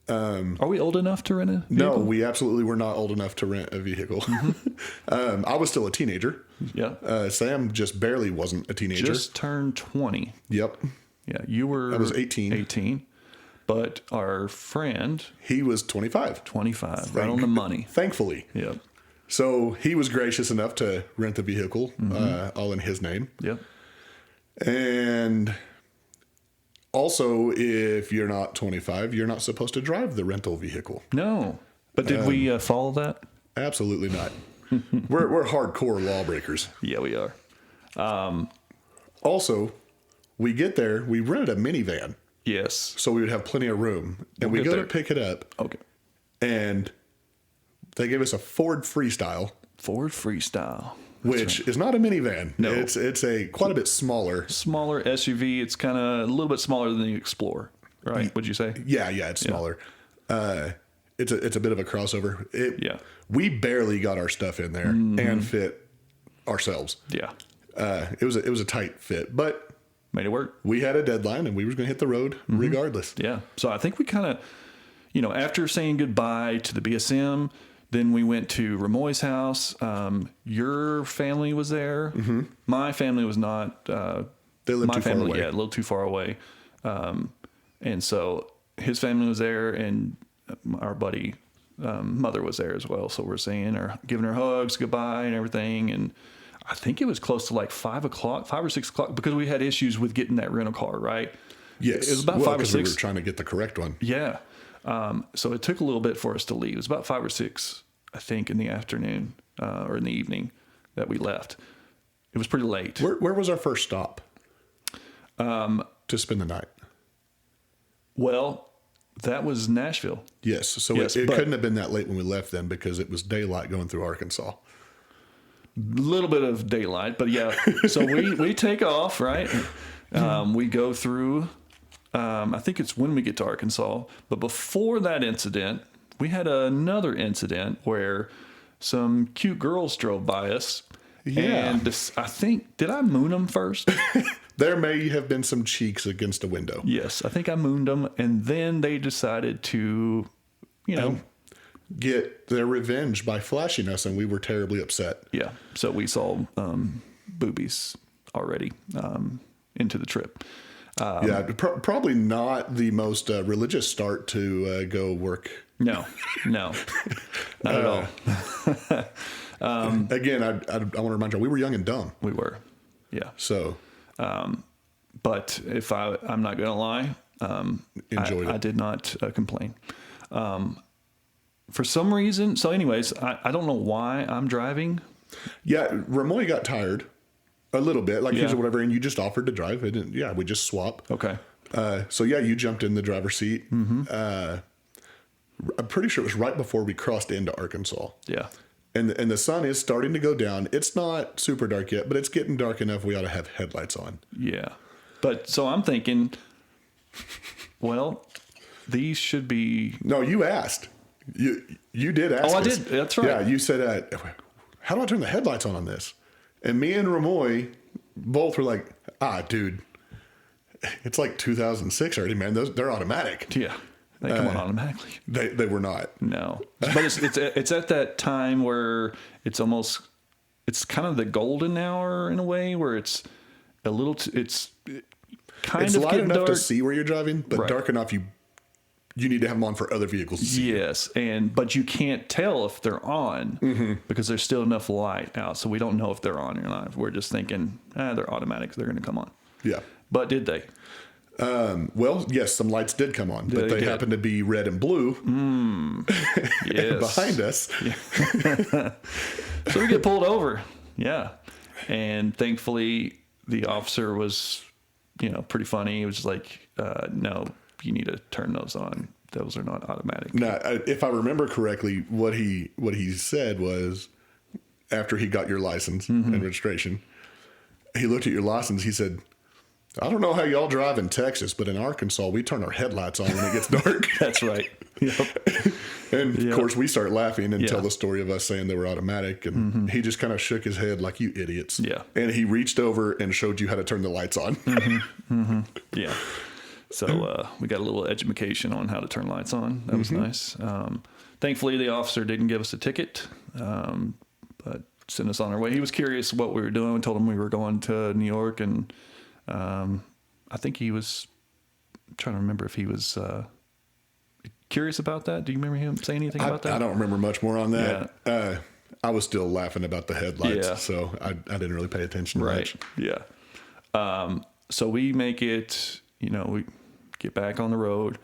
Speaker 1: Are we old enough to rent a vehicle?
Speaker 2: No, we absolutely were not old enough to rent a vehicle.
Speaker 1: Mm-hmm.
Speaker 2: I was still a teenager.
Speaker 1: Yeah.
Speaker 2: Sam just barely wasn't a teenager.
Speaker 1: Just turned 20.
Speaker 2: Yep.
Speaker 1: Yeah, you were...
Speaker 2: I was 18.
Speaker 1: 18. But our friend...
Speaker 2: He was 25.
Speaker 1: 25. Right on the money.
Speaker 2: Thankfully.
Speaker 1: Yep.
Speaker 2: So he was gracious enough to rent the vehicle, all in his name.
Speaker 1: Yep.
Speaker 2: And Also, if you're not 25, you're not supposed to drive the rental vehicle.
Speaker 1: No. But did we follow that?
Speaker 2: Absolutely not. We're hardcore lawbreakers.
Speaker 1: Yeah, we are.
Speaker 2: Also, we get there, we rented a minivan,
Speaker 1: Yes.
Speaker 2: so we would have plenty of room. And we
Speaker 1: get
Speaker 2: go
Speaker 1: there.
Speaker 2: to pick it up,
Speaker 1: Okay.
Speaker 2: and they gave us a Ford Freestyle,
Speaker 1: Ford Freestyle.
Speaker 2: which is not a minivan.
Speaker 1: No.
Speaker 2: It's a quite a bit smaller.
Speaker 1: Smaller SUV. It's kind of a little bit smaller than the Explorer, right? Would you say?
Speaker 2: Yeah, it's smaller. It's a bit of a crossover.
Speaker 1: Yeah.
Speaker 2: We barely got our stuff in there and fit ourselves.
Speaker 1: Yeah.
Speaker 2: It was a tight fit, but
Speaker 1: Made it work.
Speaker 2: we had a deadline and we were going to hit the road regardless.
Speaker 1: Yeah. So I think we kind of, after saying goodbye to the BSM, then we went to Ramoy's house. Your family was there. Mm-hmm. My family was not.
Speaker 2: They lived
Speaker 1: my
Speaker 2: too far
Speaker 1: family,
Speaker 2: away.
Speaker 1: yeah, a little too far away. And so his family was there, and our buddy mother was there as well. So we're saying her, giving her hugs, goodbye, and everything. And I think it was close to like 5 or 6 o'clock, because we had issues with getting that rental car, right?
Speaker 2: Yes.
Speaker 1: It was about 5 or
Speaker 2: 'cause
Speaker 1: 6.
Speaker 2: we were trying to get the correct one.
Speaker 1: Yeah. So it took a little bit for us to leave. It was about 5 or 6, I think, in the afternoon or in the evening that we left. It was pretty late.
Speaker 2: Where was our first stop? To spend the night.
Speaker 1: Well, that was Nashville.
Speaker 2: Yes. So
Speaker 1: Yes,
Speaker 2: it
Speaker 1: but-
Speaker 2: couldn't have been that late when we left then, because it was daylight going through Arkansas.
Speaker 1: A little bit of daylight, but yeah. So we take off, right? We go through, I think it's when we get to Arkansas. But before that incident, we had another incident where some cute girls drove by us.
Speaker 2: Yeah.
Speaker 1: And I think, did I moon them first?
Speaker 2: There may have been some cheeks against a window.
Speaker 1: Yes, I think I mooned them. And then they decided to,
Speaker 2: Get their revenge by flashing us, and we were terribly upset.
Speaker 1: yeah. So we saw boobies already into the trip.
Speaker 2: Probably not the most religious start to go work.
Speaker 1: No, not at all.
Speaker 2: Again, I want to remind you, we were young and dumb.
Speaker 1: We were, yeah.
Speaker 2: So
Speaker 1: But if I'm not going to lie,
Speaker 2: enjoyed it.
Speaker 1: I did not complain. For some reason, so anyways, I don't know why I'm driving.
Speaker 2: Yeah, Ramoy got tired a little bit, like
Speaker 1: Yeah.
Speaker 2: here's whatever, and you just offered to drive it, and we just swap.
Speaker 1: Okay.
Speaker 2: So you jumped in the driver's seat.
Speaker 1: Mm-hmm.
Speaker 2: I'm pretty sure it was right before we crossed into Arkansas.
Speaker 1: Yeah.
Speaker 2: And the sun is starting to go down. It's not super dark yet, but it's getting dark enough we ought to have headlights on.
Speaker 1: Yeah. But so I'm thinking, well, these should be.
Speaker 2: No, you asked. You did ask.
Speaker 1: Oh, I
Speaker 2: us.
Speaker 1: did. That's right.
Speaker 2: Yeah, you said, how do I turn the headlights on this? And me and Ramoy both were like, dude, it's like 2006 already, man. They're automatic.
Speaker 1: Yeah. They come on automatically.
Speaker 2: They were not.
Speaker 1: No. But it's at that time where it's kind of the golden hour in a way, where it's a little, it's kind
Speaker 2: It's
Speaker 1: of
Speaker 2: light
Speaker 1: getting
Speaker 2: enough
Speaker 1: dark.
Speaker 2: to see where you're driving, but
Speaker 1: Right.
Speaker 2: dark enough you need to have them on for other vehicles to see.
Speaker 1: Yes, but you can't tell if they're on because there's still enough light out, so we don't know if they're on or not. We're just thinking, they're automatic, they're going to come on.
Speaker 2: Yeah.
Speaker 1: But did they?
Speaker 2: Well, yes, some lights did come on, but
Speaker 1: They
Speaker 2: they
Speaker 1: did.
Speaker 2: happened to be red and blue
Speaker 1: Yes.
Speaker 2: behind us.
Speaker 1: So we get pulled over. Yeah, and thankfully the officer was, pretty funny. He was like, "No, you need to turn those on. Those are not automatic."
Speaker 2: Now, if I remember correctly, what he said was, after he got your license and registration, he looked at your license. He said, "I don't know how y'all drive in Texas, but in Arkansas, we turn our headlights on when it gets dark."
Speaker 1: That's right. Yep.
Speaker 2: And of course, we start laughing and
Speaker 1: Yeah.
Speaker 2: tell the story of us saying they were automatic. And he just kind of shook his head like, "You idiots."
Speaker 1: Yeah.
Speaker 2: And he reached over and showed you how to turn the lights on.
Speaker 1: Yeah. So we got a little education on how to turn lights on. That was nice. Thankfully, the officer didn't give us a ticket, but sent us on our way. He was curious what we were doing. We told him we were going to New York, and I think he was trying to remember if he was curious about that. Do you remember him saying anything about that?
Speaker 2: I don't remember much more on that. I was still laughing about the headlights,
Speaker 1: Yeah.
Speaker 2: so I didn't really pay attention to
Speaker 1: Right.
Speaker 2: much.
Speaker 1: Yeah. So we make it, get back on the road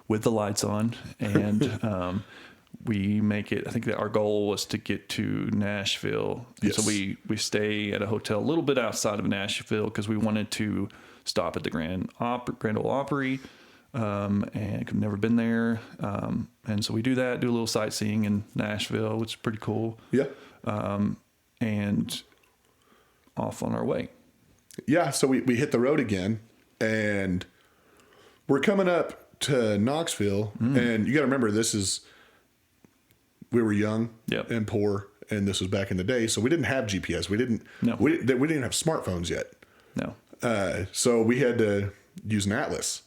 Speaker 1: with the lights on, and we make it. I think that our goal was to get to Nashville.
Speaker 2: Yes.
Speaker 1: So we stay at a hotel a little bit outside of Nashville because we wanted to stop at the Grand Ole Opry, and I've never been there. And so we do that, do a little sightseeing in Nashville, which is pretty cool.
Speaker 2: Yeah.
Speaker 1: And off on our way.
Speaker 2: Yeah. So we hit the road again, and we're coming up to Knoxville, and you got to remember, we were young
Speaker 1: Yep.
Speaker 2: and poor, and this was back in the day, so we didn't have GPS. We didn't have smartphones yet.
Speaker 1: No.
Speaker 2: So we had to use an atlas.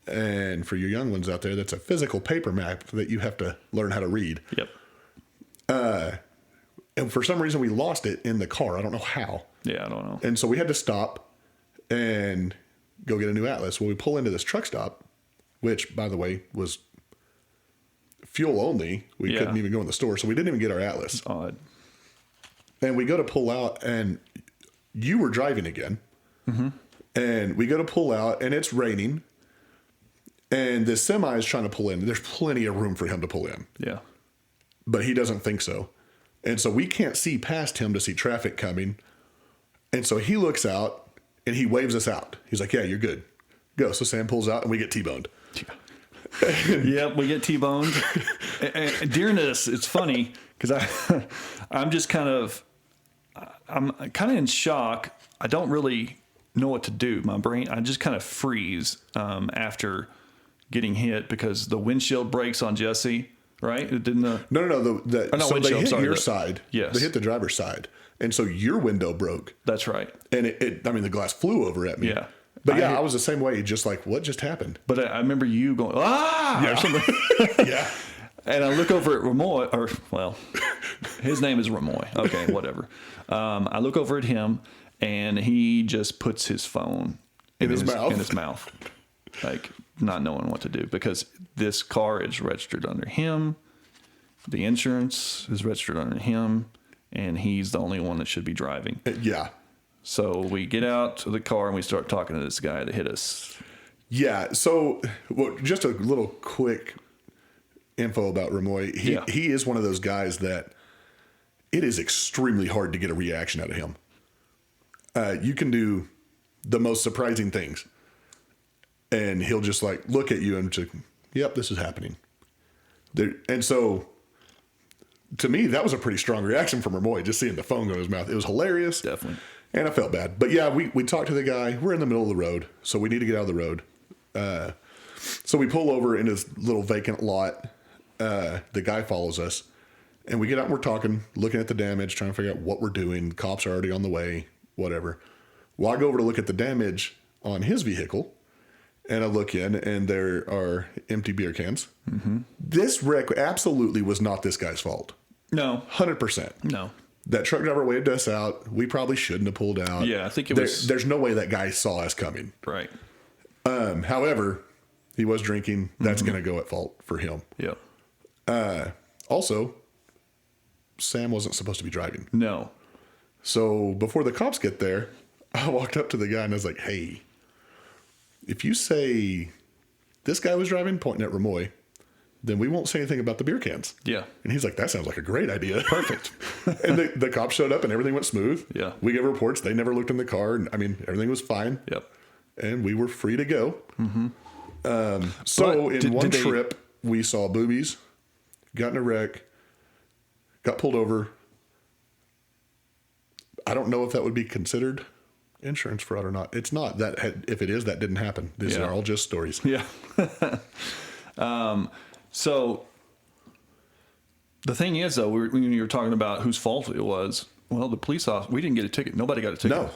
Speaker 2: And for your young ones out there, that's a physical paper map that you have to learn how to read.
Speaker 1: Yep.
Speaker 2: And for some reason, we lost it in the car. I don't know how.
Speaker 1: Yeah, I don't know.
Speaker 2: And so we had to stop and go get a new atlas. Well, we pull into this truck stop, which, by the way, was fuel only. We couldn't even go in the store, so we didn't even get our atlas.
Speaker 1: It's odd.
Speaker 2: And we go to pull out, and you were driving again. And we go to pull out, and it's raining. And this semi is trying to pull in. There's plenty of room for him to pull in.
Speaker 1: Yeah.
Speaker 2: But he doesn't think so. And so we can't see past him to see traffic coming. And so he looks out, and he waves us out. He's like, yeah, you're good. Go. So Sam pulls out, and we get T-boned.
Speaker 1: Yep, we get T-boned. And during this, it's funny because I'm kind of in shock. I don't really know what to do. My brain, I just kind of freeze after getting hit because the windshield breaks on Jesse, right? It didn't.
Speaker 2: No. So they hit your side.
Speaker 1: Yes.
Speaker 2: They hit the driver's side. And so your window broke.
Speaker 1: That's right.
Speaker 2: And the glass flew over at me.
Speaker 1: Yeah.
Speaker 2: But I was the same way, just like, what just happened?
Speaker 1: But I remember you going, or something.
Speaker 2: Yeah.
Speaker 1: And I look over at Ramoy, his name is Ramoy. Okay, whatever. I look over at him, and he just puts his phone in his mouth, like not knowing what to do because this car is registered under him. The insurance is registered under him, and he's the only one that should be driving.
Speaker 2: Yeah.
Speaker 1: So we get out of the car and we start talking to this guy that hit us.
Speaker 2: Yeah. So just a little quick info about Ramoy. He is one of those guys that it is extremely hard to get a reaction out of him. You can do the most surprising things, and he'll just like look at you and just, yep, this is happening. And so to me, that was a pretty strong reaction from Ramoy, just seeing the phone go in his mouth. It was hilarious.
Speaker 1: Definitely.
Speaker 2: And I felt bad. But yeah, we talked to the guy. We're in the middle of the road, so we need to get out of the road. So we pull over in this little vacant lot. The guy follows us. And we get out and we're talking, looking at the damage, trying to figure out what we're doing. The cops are already on the way, whatever. Well, I go over to look at the damage on his vehicle. And I look in, and there are empty beer cans. This wreck absolutely was not this guy's fault.
Speaker 1: No.
Speaker 2: 100%.
Speaker 1: No.
Speaker 2: That truck driver waved us out. We probably shouldn't have pulled out.
Speaker 1: Yeah, I think it was.
Speaker 2: There's no way that guy saw us coming.
Speaker 1: Right.
Speaker 2: However, he was drinking. That's going to go at fault for him.
Speaker 1: Yep.
Speaker 2: Also, Sam wasn't supposed to be driving.
Speaker 1: No.
Speaker 2: So before the cops get there, I walked up to the guy and I was like, hey, if you say this guy was driving, pointing at Ramoy, then we won't say anything about the beer cans.
Speaker 1: Yeah.
Speaker 2: And he's like, that sounds like a great idea.
Speaker 1: Perfect.
Speaker 2: And the cops showed up and everything went smooth.
Speaker 1: Yeah.
Speaker 2: We gave reports. They never looked in the car. And everything was fine.
Speaker 1: Yep.
Speaker 2: And we were free to go. So in one trip, we saw boobies, got in a wreck, got pulled over. I don't know if that would be considered insurance fraud or not. It's not. If it is, that didn't happen. These are all just stories.
Speaker 1: Yeah. So the thing is, though, when you were talking about whose fault it was, well, the police officer, we didn't get a ticket. Nobody got a ticket.
Speaker 2: No.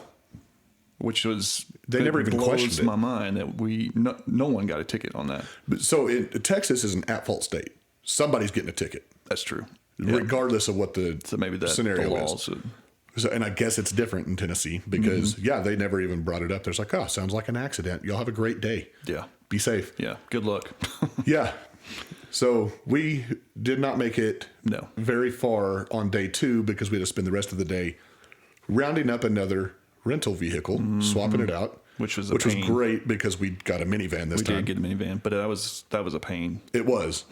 Speaker 1: Which was,
Speaker 2: they never even questioned it.
Speaker 1: Blows my mind that no one got a ticket on that.
Speaker 2: But so Texas is an at-fault state. Somebody's getting a ticket.
Speaker 1: That's true.
Speaker 2: Regardless of what the scenario is. So, and I guess it's different in Tennessee because, they never even brought it up. There's like, oh, sounds like an accident. Y'all have a great day.
Speaker 1: Yeah.
Speaker 2: Be safe.
Speaker 1: Yeah. Good luck.
Speaker 2: Yeah. So we did not make it very far on day 2 because we had to spend the rest of the day rounding up another rental vehicle, swapping it out.
Speaker 1: which was
Speaker 2: was great because we got a minivan this time.
Speaker 1: We did get a minivan, but that was a pain.
Speaker 2: It was,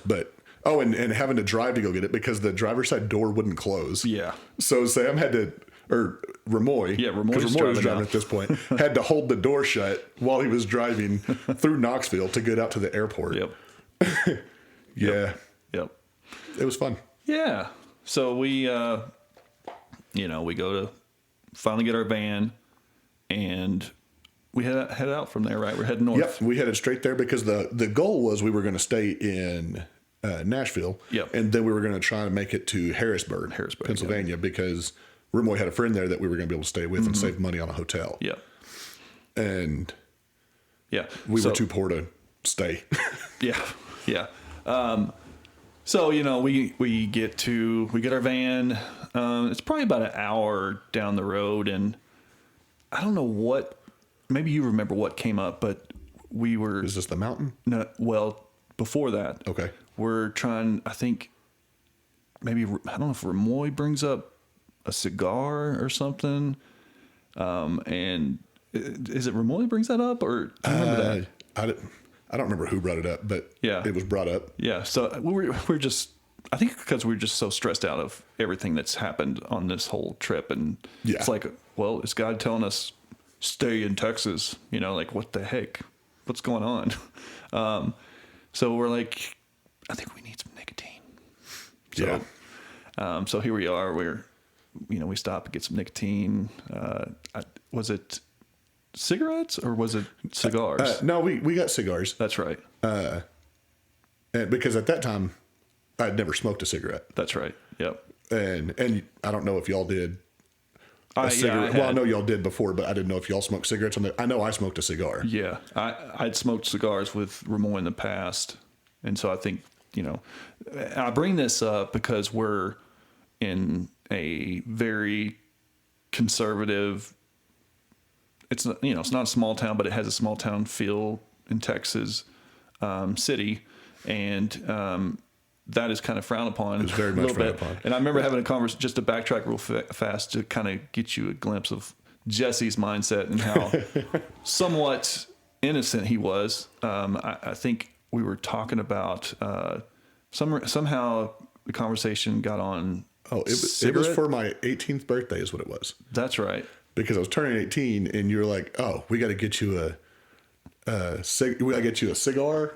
Speaker 2: but and having to drive to go get it because the driver's side door wouldn't close.
Speaker 1: Yeah.
Speaker 2: So Sam had to, or Ramoy,
Speaker 1: Ramoy's
Speaker 2: was driving at this point, had to hold the door shut while he was driving through Knoxville to get out to the airport.
Speaker 1: Yep.
Speaker 2: Yeah.
Speaker 1: Yep.
Speaker 2: It was fun.
Speaker 1: Yeah. So we, we go to finally get our van, and we head out from there, right? We're heading north.
Speaker 2: Yep. We headed straight there because the goal was we were going to stay in Nashville.
Speaker 1: Yep.
Speaker 2: And then we were going to try to make it to Harrisburg, Pennsylvania, because Ramoy had a friend there that we were going to be able to stay with and save money on a hotel.
Speaker 1: Yep.
Speaker 2: And
Speaker 1: we
Speaker 2: were too poor to stay.
Speaker 1: Yeah. So, we get our van. It's probably about an hour down the road, and I don't know maybe you remember what came up, but we were...
Speaker 2: Is this the mountain?
Speaker 1: No, well, before that.
Speaker 2: Okay.
Speaker 1: We're trying, I think, maybe, I don't know if Ramoy brings up a cigar or something. And is it Ramoy brings that up, or do you remember that?
Speaker 2: I don't remember who brought it up, but it was brought up.
Speaker 1: Yeah. So we're just, I think because we're just so stressed out of everything that's happened on this whole trip. And it's like, well, is God telling us stay in Texas? Like, what the heck? What's going on? So we're like, I think we need some nicotine. So, so here we are. We stop and get some nicotine. Was it cigarettes or was it cigars?
Speaker 2: No, we got cigars.
Speaker 1: That's right.
Speaker 2: And because at that time I'd never smoked a cigarette.
Speaker 1: That's right. Yep.
Speaker 2: And I don't know if y'all did a cigarette. Well, I know y'all did before, but I didn't know if y'all smoked cigarettes. I know I smoked a cigar.
Speaker 1: Yeah. I'd smoked cigars with Ramoy in the past. And so I think, I bring this up because we're in a very conservative, it's not a small town, but it has a small town feel in Texas, city. And, that is kind of frowned upon.
Speaker 2: It's very much frowned upon.
Speaker 1: And I remember having a conversation, just to backtrack real fast, to kind of get you a glimpse of Jesse's mindset and how somewhat innocent he was. I think we were talking about, somehow the conversation got on.
Speaker 2: Oh, it was for my 18th birthday is what it was.
Speaker 1: That's right.
Speaker 2: Because I was turning 18 and you were like, oh, we got to get you a cigar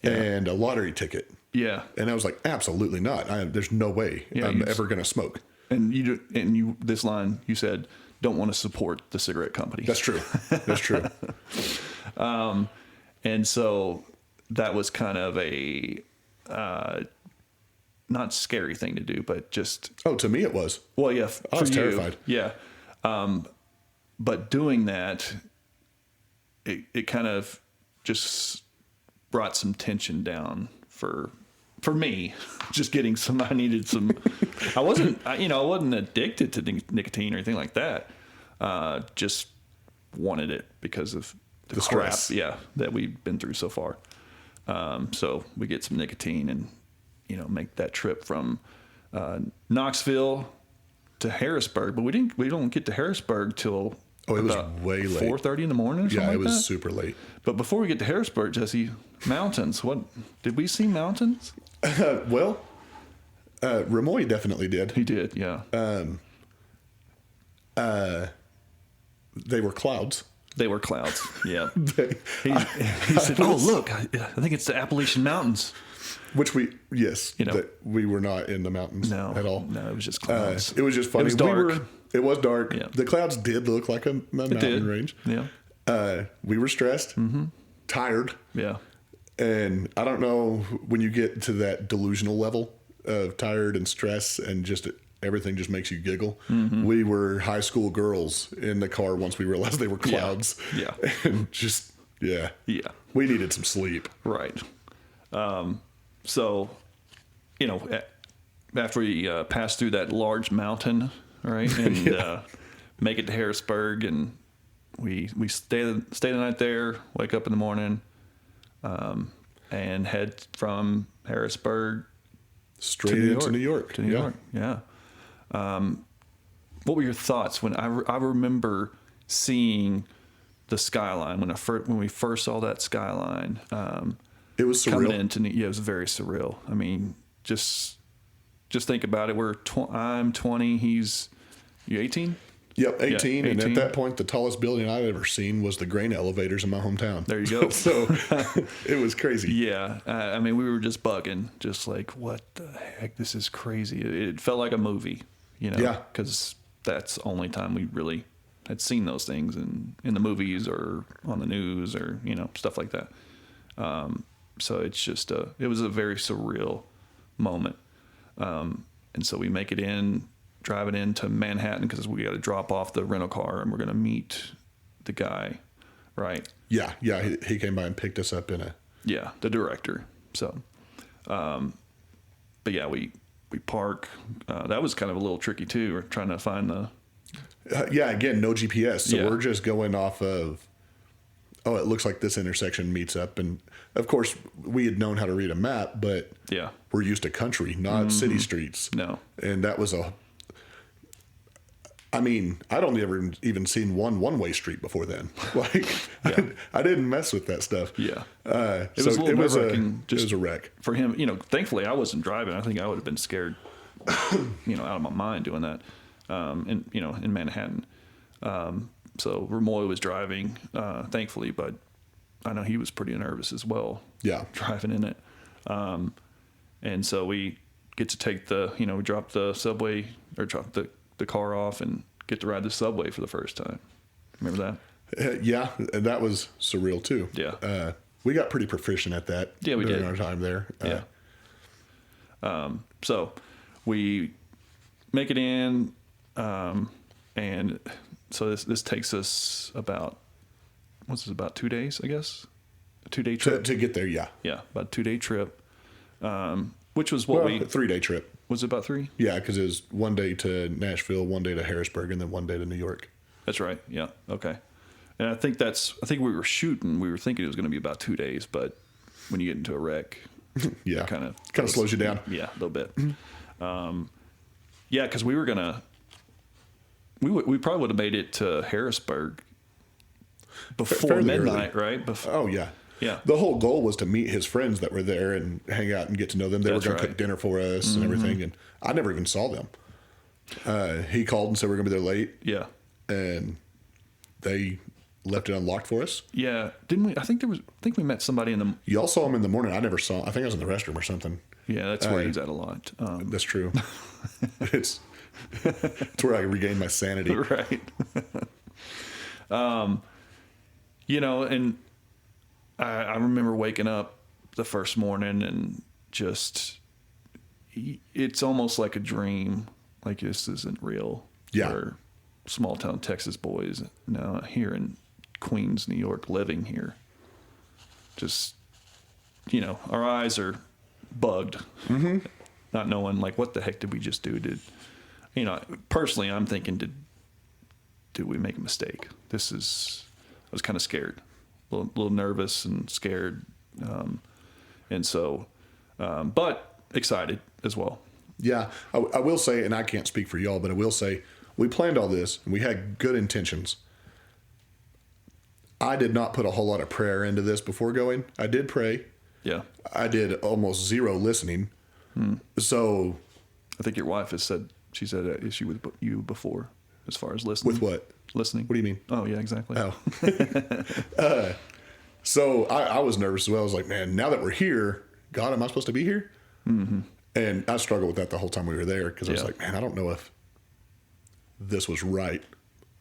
Speaker 2: and a lottery ticket.
Speaker 1: Yeah.
Speaker 2: And I was like, absolutely not. There's no way I'm ever going to smoke.
Speaker 1: And you this line, you said, don't want to support the cigarette company.
Speaker 2: That's true. That's true.
Speaker 1: And so that was kind of a, not scary thing to do, but just...
Speaker 2: Oh, to me it was.
Speaker 1: Well, yeah.
Speaker 2: I was terrified.
Speaker 1: Yeah. But doing that, it kind of just brought some tension down for me. Just getting I needed some... I wasn't addicted to nicotine or anything like that. Just wanted it because of the crap,
Speaker 2: stress.
Speaker 1: That we've been through so far. So we get some nicotine and, make that trip from Knoxville to Harrisburg. But we don't get to Harrisburg till
Speaker 2: it was way late.
Speaker 1: 4:30 in the morning or something like that?
Speaker 2: Yeah, it was super late.
Speaker 1: But before we get to Harrisburg, Jesse, mountains. What did we see mountains?
Speaker 2: Well, Ramoy definitely did.
Speaker 1: He did, yeah.
Speaker 2: They were clouds.
Speaker 1: They were clouds, yeah. He said, oh, look, I think it's the Appalachian Mountains.
Speaker 2: Which that we were not in the mountains at all.
Speaker 1: No, it was just clouds.
Speaker 2: It was just funny.
Speaker 1: It was dark.
Speaker 2: It was dark.
Speaker 1: Yeah.
Speaker 2: The clouds did look like a mountain range.
Speaker 1: Yeah.
Speaker 2: We were stressed, tired.
Speaker 1: Yeah.
Speaker 2: And I don't know, when you get to that delusional level of tired and stress and just everything just makes you giggle. Mm-hmm. We were high school girls in the car once we realized they were clouds.
Speaker 1: Yeah.
Speaker 2: And just, yeah. We needed some sleep.
Speaker 1: Right. So, after we pass through that large mountain, right, and make it to Harrisburg, and we stay the night there, wake up in the morning, and head from Harrisburg
Speaker 2: straight into New York.
Speaker 1: To New York, yeah. What were your thoughts when I remember seeing the skyline when we first saw that skyline.
Speaker 2: It was
Speaker 1: Coming
Speaker 2: surreal.
Speaker 1: into it was very surreal. I mean, just think about it. I'm 20. You 18?
Speaker 2: Yep, 18,
Speaker 1: Yeah,
Speaker 2: and
Speaker 1: 18.
Speaker 2: at that point, the tallest building I'd ever seen was the grain elevators in my hometown.
Speaker 1: There you go.
Speaker 2: So it was crazy.
Speaker 1: Yeah, I mean, we were just bugging, just like, what the heck? This is crazy. It felt like a movie,
Speaker 2: Yeah.
Speaker 1: because that's the only time we really had seen those things in the movies or on the news or, stuff like that. So it's just, it was a very surreal moment. And so we make it in, drive it into Manhattan because we got to drop off the rental car and we're going to meet the guy, right?
Speaker 2: Yeah. He came by and picked us up in a...
Speaker 1: Yeah, the director. So, but yeah, we park. That was kind of a little tricky too. We're trying to find the...
Speaker 2: again, no GPS. So
Speaker 1: Yeah.
Speaker 2: we're just going off of, it looks like this intersection meets up. And of course, we had known how to read a map, but
Speaker 1: Yeah.
Speaker 2: we're used to country, not city streets.
Speaker 1: No.
Speaker 2: And that was I'd only ever even seen one-way street before then. Like, I didn't mess with that stuff.
Speaker 1: Yeah.
Speaker 2: It
Speaker 1: was a little nerve-wracking.
Speaker 2: It was a wreck.
Speaker 1: For him, thankfully I wasn't driving. I think I would have been scared, out of my mind doing that, in Manhattan. So Ramoy was driving, thankfully, but I know he was pretty nervous as well.
Speaker 2: Yeah.
Speaker 1: Driving in it. And so we get to take we drop the subway or drop the car off and get to ride the subway for the first time. Remember that?
Speaker 2: Yeah, and that was surreal too.
Speaker 1: Yeah.
Speaker 2: We got pretty proficient at that.
Speaker 1: Yeah, we
Speaker 2: during
Speaker 1: did.
Speaker 2: our time there.
Speaker 1: Yeah. So we make it in, and so this takes us about 2 days, I guess, a 2-day trip.
Speaker 2: To get there, yeah.
Speaker 1: Yeah, about a 2-day trip, which was what
Speaker 2: A 3-day trip.
Speaker 1: was it about 3?
Speaker 2: Yeah, because it was 1 day to Nashville, 1 day to Harrisburg, and then 1 day to New York.
Speaker 1: That's right. Yeah. Okay. And I think we were thinking it was going to be about 2 days, but when you get into a wreck,
Speaker 2: Yeah,
Speaker 1: it kind of
Speaker 2: slows you down.
Speaker 1: Yeah, a little bit. Yeah, because we probably would have made it to Harrisburg before
Speaker 2: Fairly
Speaker 1: midnight,
Speaker 2: early.
Speaker 1: right?
Speaker 2: Oh yeah,
Speaker 1: Yeah.
Speaker 2: The whole goal was to meet his friends that were there and hang out and get to know them. They
Speaker 1: That's
Speaker 2: were going to
Speaker 1: right.
Speaker 2: cook dinner for us and everything, and I never even saw them. He called and said we're going to be there late,
Speaker 1: Yeah.
Speaker 2: and they left it unlocked for us.
Speaker 1: Yeah. Didn't we? I think we met somebody in the.
Speaker 2: Y'all saw him in the morning. I never saw. I think I was in the restroom or something.
Speaker 1: Yeah, that's where he's at a lot.
Speaker 2: That's true. it's where I regained my sanity.
Speaker 1: Right. And I remember waking up the first morning and just, it's almost like a dream. Like this isn't real.
Speaker 2: Yeah.
Speaker 1: We're small town Texas boys now here in Queens, New York, living here. Just, our eyes are bugged, not knowing like what the heck did we just do? Personally, I'm thinking, did we make a mistake? I was kind of scared, a little nervous and scared, and so, but excited as well.
Speaker 2: Yeah, I will say, and I can't speak for y'all, but I will say we planned all this and we had good intentions. I did not put a whole lot of prayer into this before going. I did pray.
Speaker 1: Yeah,
Speaker 2: I did almost zero listening. So,
Speaker 1: I think your wife has said she's had an issue with you before, as far as listening.
Speaker 2: with what?
Speaker 1: Listening.
Speaker 2: What do you mean?
Speaker 1: Oh yeah, exactly.
Speaker 2: Oh. So I was nervous as well. I was like, man, now that we're here, God, am I supposed to be here? Mm-hmm. And I struggled with that the whole time we were there because I was
Speaker 1: Yeah.
Speaker 2: like, man, I don't know if this was right.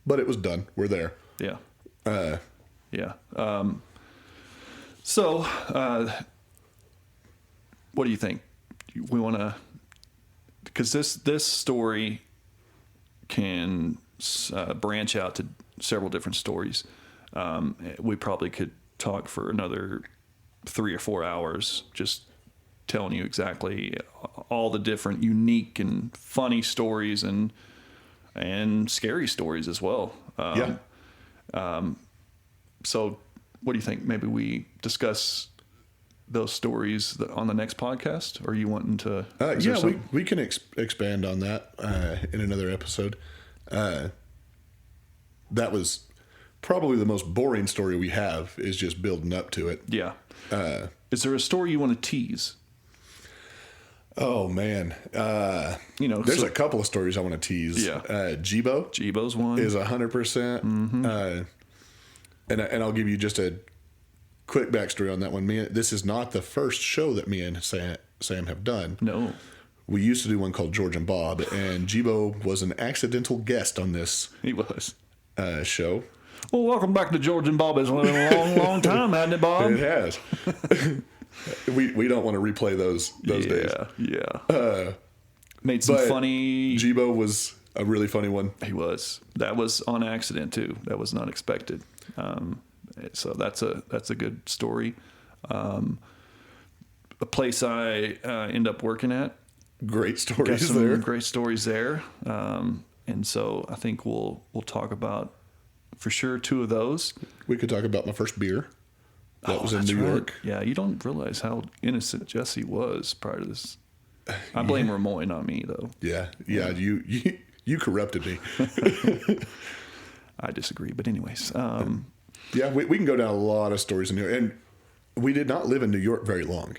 Speaker 2: But it was done. We're there.
Speaker 1: Yeah. Yeah. What do you think? We want to, because this story can branch out to several different stories. We probably could talk for another 3 or 4 hours just telling you exactly all the different unique and funny stories and scary stories as well. So what do you think? Maybe we discuss those stories on the next podcast, or are you wanting to?
Speaker 2: We can expand on that in another episode. That was probably the most boring story we have is just building up to it.
Speaker 1: Yeah. Is there a story you want to tease?
Speaker 2: Oh man, there's a couple of stories I want to tease.
Speaker 1: Yeah.
Speaker 2: Jibo's
Speaker 1: one
Speaker 2: is 100%. And I'll give you just a quick backstory on that one. This is not the first show that me and Sam have done.
Speaker 1: No.
Speaker 2: We used to do one called George and Bob, and Jibo was an accidental guest on this.
Speaker 1: He was.
Speaker 2: Show.
Speaker 1: Well, welcome back to George and Bob. It's been a long, long time, hasn't it, Bob?
Speaker 2: It has. we don't want to replay those days.
Speaker 1: Yeah. Made some funny.
Speaker 2: Jibo was a really funny one.
Speaker 1: He was. That was on accident too. That was not expected. So that's a good story. A place I end up working at.
Speaker 2: Great stories
Speaker 1: got some
Speaker 2: there.
Speaker 1: Great stories there. And so I think we'll talk about for sure 2 of those.
Speaker 2: We could talk about my first beer. That was in New York.
Speaker 1: Yeah, you don't realize how innocent Jesse was prior to this. I blame Ramon on me though.
Speaker 2: Yeah. You corrupted me.
Speaker 1: I disagree, but anyways.
Speaker 2: Yeah, we can go down a lot of stories in New York, and we did not live in New York very long.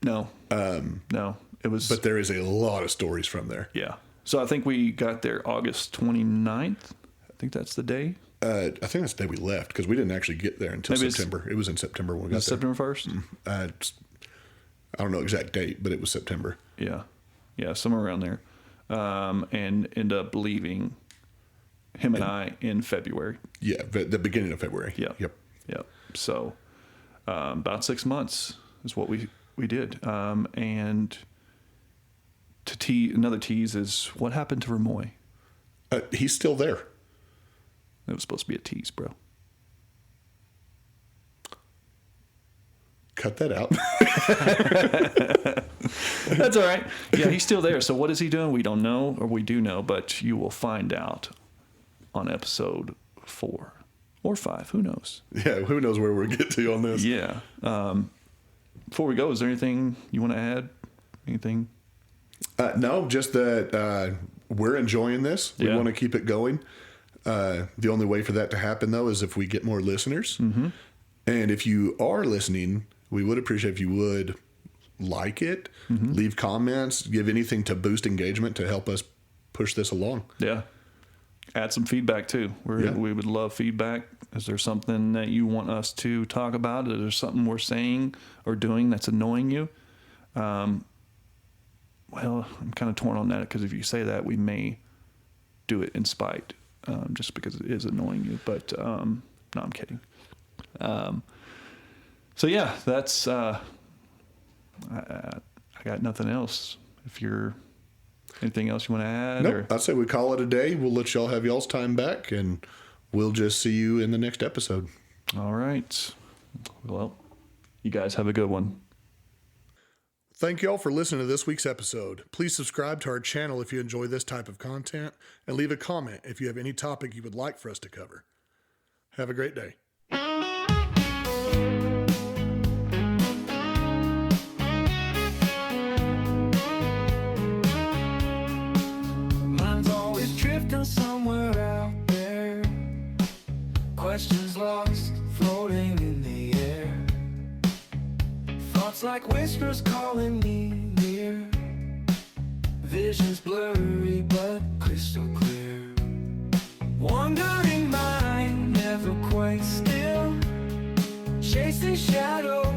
Speaker 1: No. No. It was.
Speaker 2: But there is a lot of stories from there.
Speaker 1: Yeah. So I think we got there August 29th. I think that's the day.
Speaker 2: I think that's the day we left because we didn't actually get there until September. It was in September when we got there.
Speaker 1: September 1st?
Speaker 2: I don't know exact date, but it was September.
Speaker 1: Yeah. Yeah, somewhere around there. And end up leaving him and I in February.
Speaker 2: Yeah, the beginning of February.
Speaker 1: Yeah.
Speaker 2: Yep.
Speaker 1: So about 6 months is what we did. And another tease is what happened to Ramoy?
Speaker 2: He's still there.
Speaker 1: It was supposed to be a tease, bro.
Speaker 2: Cut that out.
Speaker 1: That's all right. Yeah, he's still there. So what is he doing? We don't know, or we do know, but you will find out on episode 4 or 5. Who knows?
Speaker 2: Yeah, who knows where we'll get to on this.
Speaker 1: Yeah. Before we go, is there anything you want to add? Anything?
Speaker 2: No, just that we're enjoying this. We want to keep it going. The only way for that to happen, though, is if we get more listeners. Mm-hmm. And if you are listening, we would appreciate if you would like it, leave comments, give anything to boost engagement to help us push this along.
Speaker 1: Yeah. Add some feedback, too. We would love feedback. Is there something that you want us to talk about? Is there something we're saying or doing that's annoying you? Well, I'm kind of torn on that because if you say that, we may do it in spite. Just because it is annoying you, but no, I'm kidding. So yeah, that's I got nothing else. If you're anything else you want to add?
Speaker 2: Nope, I'd say we call it a day. We'll let y'all have y'all's time back, and we'll just see you in the next episode.
Speaker 1: All right. Well, you guys have a good one.
Speaker 2: Thank you all for listening to this week's episode. Please subscribe to our channel if you enjoy this type of content, and leave a comment if you have any topic you would like for us to cover. Have a great day.
Speaker 3: Mine's always drifting somewhere out there. Questions lost, floating in the air. Thoughts like whispers calling me near. Visions blurry but crystal clear. Wandering mind, never quite still. Chasing shadows.